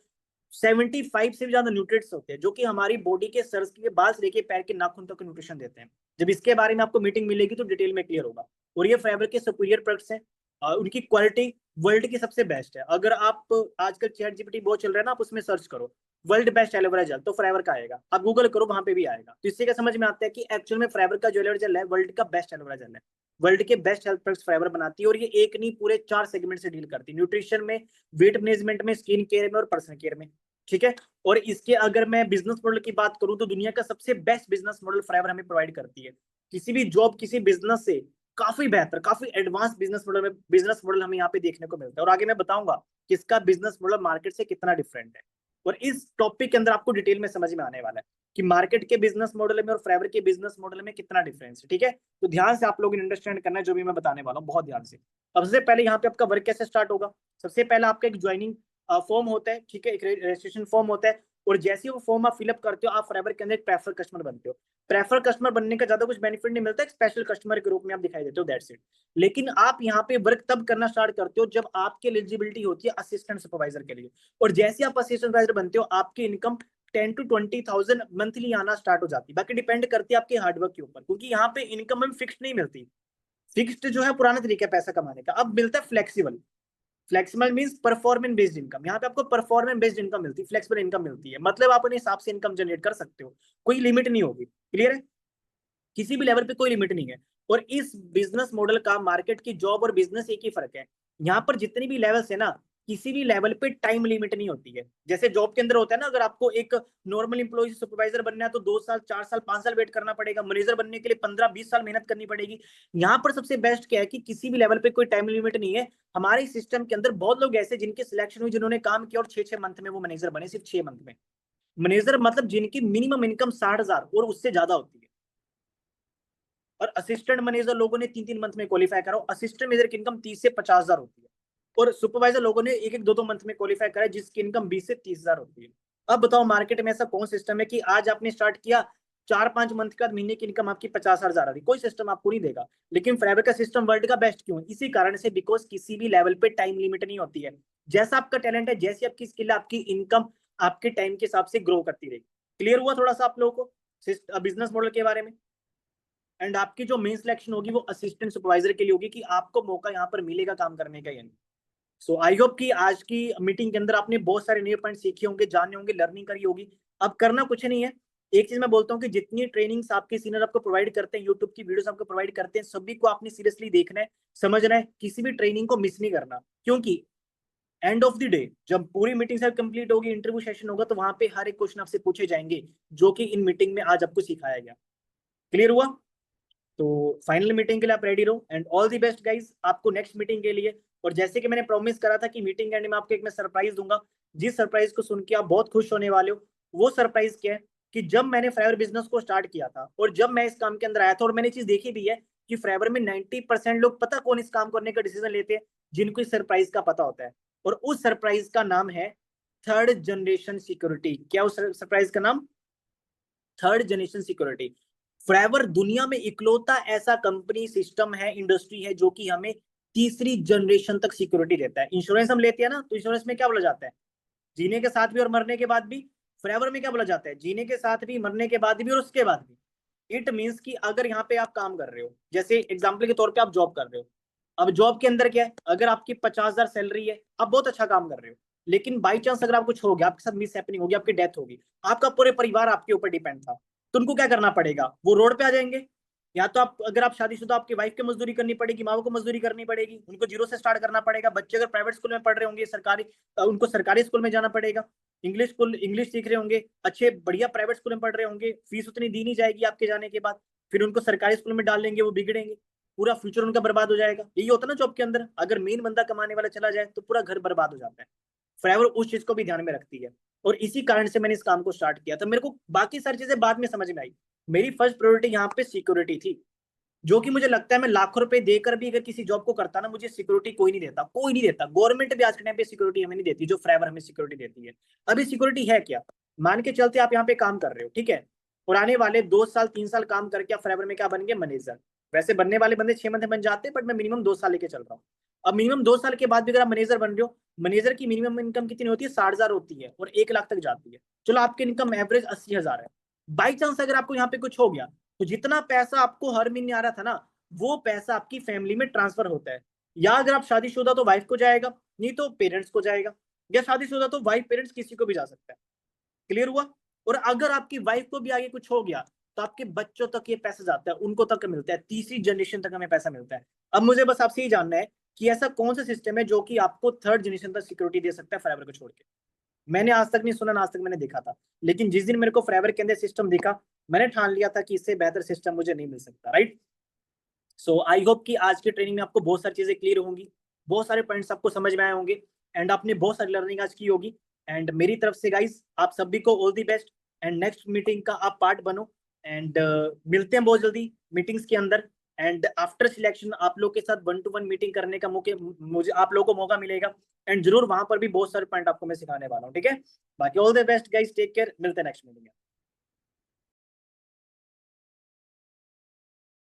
Speaker 1: 75 से भी ज्यादा न्यूट्रिएंट्स होते हैं जो कि हमारी बॉडी के सर के बाल से लेके पैर के नाखून तक न्यूट्रिशन देते हैं। जब इसके बारे में आपको मीटिंग मिलेगी तो डिटेल में क्लियर होगा। और ये फाइबर के सुपीरियर प्रोडक्ट्स हैं, उनकी क्वालिटी वर्ल्ड की सबसे बेस्ट है। अगर आप आजकल चैट जीपीटी बहुत चल रहा है ना, आप उसमें सर्च करो वर्ल्ड बेस्ट एलोवेरा जेल तो फाइबर का आएगा, आप गूगल करो वहां पे भी आएगा। तो इससे क्या समझ में आता है कि एक्चुअल में फाइबर का जो एलोवेरा जेल है वर्ल्ड का बेस्ट एलोवेरा जेल है, वर्ल्ड के बेस्ट हेल्थ प्रोडक्ट्स फाइबर बनाती है। और ये एक नहीं पूरे 4 सेगमेंट से डील करती है, न्यूट्रिशन में, वेट मैनेजमेंट में, स्किन केयर में और पर्सनल केयर में, ठीक है। और इसके अगर मैं बिजनेस मॉडल की बात करूं तो दुनिया का सबसे बेस्ट बिजनेस मॉडल फाइबर हमें प्रोवाइड करती है। किसी भी जॉब, किसी बिजनेस से काफी बेहतर, काफी एडवांस बिजनेस मॉडल हमें यहाँ पे देखने को मिलता है। और आगे मैं बताऊंगा कि इसका बिजनेस मॉडल मार्केट से कितना डिफरेंट है। और इस टॉपिक के अंदर आपको डिटेल में समझ में आने वाला है कि मार्केट के बिजनेस मॉडल में और फाइबर के बिजनेस मॉडल में कितना डिफरेंस है, ठीक है। तो ध्यान से आप लोग अंडरस्टैंड करना है जो भी मैं बताने वाला हूँ, बहुत ध्यान से। अब सबसे पहले यहाँ पे आपका वर्क कैसे स्टार्ट होगा? सबसे पहले आपका एक ज्वाइनिंग फॉर्म होता है, ठीक है, एक रजिस्ट्रेशन फॉर्म होता है। और जैसे ही वो फॉर्म आप फिलअप करते हो, आप फाइबर के अंदर एक प्रेफर कस्टमर बनते हो। प्रेफर कस्टमर बनने का ज्यादा कुछ बेनिफिट नहीं मिलता, एक स्पेशल कस्टमर के रूप में आप दिखाई देते हो, दैट्स इट। लेकिन आप यहाँ पे वर्क तब करना स्टार्ट करते हो जब आपकी एलिजिबिलिटी होती है असिस्टेंट सुपरवाइजर के लिए। और जैसे आप असिस्टेंट सुपरवाइजर बनते हो, आपकी इनकम 10 to 20,000 मंथली आना स्टार्ट हो जाती है। बाकी डिपेंड करती है आपके हार्डवर्क के ऊपर, क्योंकि यहाँ पे इनकम में फिक्स्ड नहीं मिलती। फिक्स्ड जो है पुराना तरीका है पैसा कमाने का, अब मिलता है flexible. Flexible means performance based income. यहाँ पे आपको परफॉर्मेंस बेस्ड इनकम मिलती है, फ्लेक्सिबल इनकम मिलती है, मतलब आप अपने हिसाब से इनकम जनरेट कर सकते हो, कोई लिमिट नहीं होगी। क्लियर है? किसी भी लेवल पे कोई लिमिट नहीं है। और इस बिजनेस मॉडल का मार्केट की जॉब और बिजनेस एक ही फर्क है, यहाँ पर जितनी भी लेवल्स है ना, किसी भी लेवल पे टाइम लिमिट नहीं होती है। जैसे जॉब के अंदर होता है ना, अगर आपको एक नॉर्मल इंप्लॉय सुपरवाइजर बनना है तो 2 साल, 4 साल, 5 साल वेट करना पड़ेगा। मैनेजर बनने के लिए 15-20 साल मेहनत करनी पड़ेगी। यहाँ पर सबसे बेस्ट क्या है कि किसी भी लेवल पे कोई टाइम लिमिट नहीं है। हमारे सिस्टम के अंदर बहुत लोग ऐसे जिनकी सिलेक्शन हुई, जिन्होंने काम किया और 6-6 मंथ में वो मैनेजर बने, सिर्फ 6 मंथ में। मैनेजर मतलब जिनकी मिनिमम इनकम 60,000 और उससे ज्यादा होती है। और असिस्टेंट मैनेजर लोगों ने 3-3 मंथ में क्वालिफाई करा, असिस्टेंट मैनेजर की इनकम 30 से 50,000 होती है। और सुपरवाइजर लोगों ने 1-1, 2-2 मंथ में क्वालिफाई करा, जिसकी इनकम 20 से 30,000 होती है। अब बताओ मार्केट में ऐसा कौन सिस्टम है कि आज आपने स्टार्ट किया, 4-5 मंथ के बाद महीने की इनकम आपकी 50,000 आ रही? कोई सिस्टम आपको नहीं देगा। लेकिन फाइबर का सिस्टम वर्ल्ड का बेस्ट क्यों? इसी कारण से, बिकॉज किसी भी लेवल पे टाइम लिमिट नहीं होती है। जैसा आपका टैलेंट है, जैसी आपकी स्किल है, आपकी इनकम आपके टाइम के हिसाब से ग्रो करती रहेगी। क्लियर हुआ थोड़ा सा आप लोगों को बिजनेस मॉडल के बारे में? एंड आपकी जो मेन सिलेक्शन होगी वो असिस्टेंट सुपरवाइजर के लिए होगी कि आपको मौका यहाँ पर मिलेगा काम करने का या नहीं। सो आई होप कि आज की मीटिंग के अंदर आपने बहुत सारे नए पॉइंट सीखे होंगे, जाने होंगे, लर्निंग करी होगी। अब करना कुछ नहीं है, एक चीज मैं बोलता हूँ कि जितनी ट्रेनिंग्स आपके सीनियर आपको प्रोवाइड करते हैं, यूट्यूब की वीडियोस आपको प्रोवाइड करते हैं, सभी को आपने सीरियसली देखना है, समझना है, किसी भी ट्रेनिंग को मिस नहीं करना। क्योंकि एंड ऑफ द डे जब पूरी मीटिंग सब कंप्लीट होगी, इंटरव्यू सेशन होगा, तो वहां पे हर एक क्वेश्चन आपसे पूछे जाएंगे जो कि इन मीटिंग में आज आपको सिखाया गया। क्लियर हुआ? तो फाइनल मीटिंग के लिए आप रेडी रहो and all the best guys आपको नेक्स्ट मीटिंग के लिए। और जैसे कि मैंने प्रॉमिस करा था कि मीटिंग एंड में आपको एक मैं सरप्राइज दूंगा, जिस सरप्राइज को सुन के आप बहुत खुश होने वाले हो, वो सरप्राइज क्या है कि जब मैंने फाइवर बिजनेस को स्टार्ट किया था और जब मैं इस काम के अंदर आया था, और मैंने चीज देखी भी है कि फाइवर में 90% लोग पता कौन इस काम करने का डिसीजन लेते हैं, जिनको इस सरप्राइज का पता होता है। और उस सरप्राइज का नाम है थर्ड जनरेशन सिक्योरिटी। क्या उस सरप्राइज का नाम? Third generation security. फाइवर दुनिया में इकलौता ऐसा कंपनी सिस्टम है, इंडस्ट्री है, जो कि हमें तीसरी जनरेशन तक सिक्योरिटी देता है। इंश्योरेंस हम लेते हैं ना, तो इंश्योरेंस में क्या बोला जाता है? जीने के साथ भी और मरने के बाद भी। फाइवर में क्या बोला जाता है? जीने के साथ भी, मरने के बाद भी और उसके बाद भी। इट मीन्स कि अगर यहाँ पे आप काम कर रहे हो, जैसे एग्जाम्पल के तौर पे आप जॉब कर रहे हो, अब जॉब के अंदर क्या है, अगर आपकी 50,000 सैलरी है, आप बहुत अच्छा काम कर रहे हो, लेकिन बाई चांस अगर आप कुछ हो गया, आपके साथ मिस हैपनिंग होगी, आपकी डेथ होगी, आपका पूरे परिवार आपके ऊपर डिपेंड था, तो उनको क्या करना पड़ेगा? वो रोड पे आ जाएंगे। या तो आप, अगर आप शादीशुदा, आपकी वाइफ की मजदूरी करनी पड़ेगी, माँ को मजदूरी करनी पड़ेगी, उनको जीरो से स्टार्ट करना पड़ेगा। बच्चे अगर प्राइवेट स्कूल में पढ़ रहे होंगे, सरकारी, उनको सरकारी स्कूल में जाना पड़ेगा। इंग्लिश स्कूल, इंग्लिश सीख रहे होंगे, अच्छे बढ़िया प्राइवेट स्कूल में पढ़ रहे होंगे, फीस उतनी दी नहीं जाएगी आपके जाने के बाद, फिर उनको सरकारी स्कूल में डाल देंगे, वो बिगड़ेंगे, पूरा फ्यूचर उनका बर्बाद हो जाएगा। यही होता है ना जॉब के अंदर, अगर मेन बंदा कमाने वाला चला जाए तो पूरा घर बर्बाद हो जाता है। फाइवर उस चीज को भी ध्यान में रखती है, और इसी कारण से मैंने इस काम को स्टार्ट किया था। मेरे को बाकी सारी चीजें बाद में समझ में आई, मेरी फर्स्ट प्रायोरिटी यहाँ पे सिक्योरिटी थी, जो कि मुझे लगता है मैं लाखों रुपए देकर भी अगर किसी जॉब को करता ना, मुझे सिक्योरिटी कोई नहीं देता, कोई नहीं देता। गवर्नमेंट भी आज के टाइम पे सिक्योरिटी हमें नहीं देती जो फाइवर हमें सिक्योरिटी देती है। अभी सिक्योरिटी है क्या? मान के चलते आप यहाँ पे काम कर रहे हो, ठीक है, और आने वाले 2 साल 3 साल काम करके आप फाइवर में क्या बन गए? मैनेजर। वैसे बनने वाले बंदे 6 मंथ में बन जाते हैं, बट मैं मिनिमम 2 साल लेके चल रहा हूँ। अब मिनिमम 2 साल के बाद भी अगर आप मैनेजर बन रहे हो, मैनेजर की मिनिमम इनकम कितनी होती है? 60,000 होती है, और 1 लाख तक जाती है। चलो आपकी इनकम एवरेज 80,000 है। बाई चांस अगर आपको यहाँ पे कुछ हो गया, तो जितना पैसा आपको हर महीने आ रहा था ना, वो पैसा आपकी फैमिली में ट्रांसफर होता है। या अगर आप शादीशुदा तो वाइफ को जाएगा, नहीं तो पेरेंट्स को जाएगा, या शादीशुदा तो वाइफ पेरेंट्स किसी को भी जा सकता है। क्लियर हुआ? और अगर आपकी वाइफ को भी आगे कुछ हो गया, तो आपके बच्चों तक ये पैसा जाता है, उनको तक मिलता है, तीसरी जनरेशन तक हमें पैसा मिलता है। अब मुझे बस आपसे ये जानना है कि ऐसा कौन सा सिस्टम है जो कि आपको थर्ड जनरेशन तक सिक्योरिटी दे सकता है फाइबर को छोड़ के? मैंने आज तक नहीं सुना, ना आज तक मैंने देखा था, लेकिन जिस दिन मेरे को फाइबर के अंदर सिस्टम दिखा, मैंने ठान लिया था कि इससे बेहतर सिस्टम मुझे नहीं मिल सकता। राइट? सो आई होप कि आज की ट्रेनिंग में आपको बहुत सारी चीजें क्लियर होंगी, बहुत सारे पॉइंट्स आपको समझ में आए होंगे, एंड आपने बहुत सारी लर्निंग आज की होगी। एंड मेरी तरफ से गाइस आप सभी को all the best, and next meeting का आप पार्ट बनो। एंड मिलते हैं बहुत जल्दी मीटिंग्स के अंदर, एंड आफ्टर सिलेक्शन आप लोग के साथ 1-to-1 मीटिंग करने का मौके मुझे आप लोगों को मौका मिलेगा, एंड जरूर वहां पर भी बहुत सारे पॉइंट आपको मैं सिखाने वाला हूँ। ठीक है? बाकी all the best guys, take care, मिलते हैं नेक्स्ट मीटिंग में।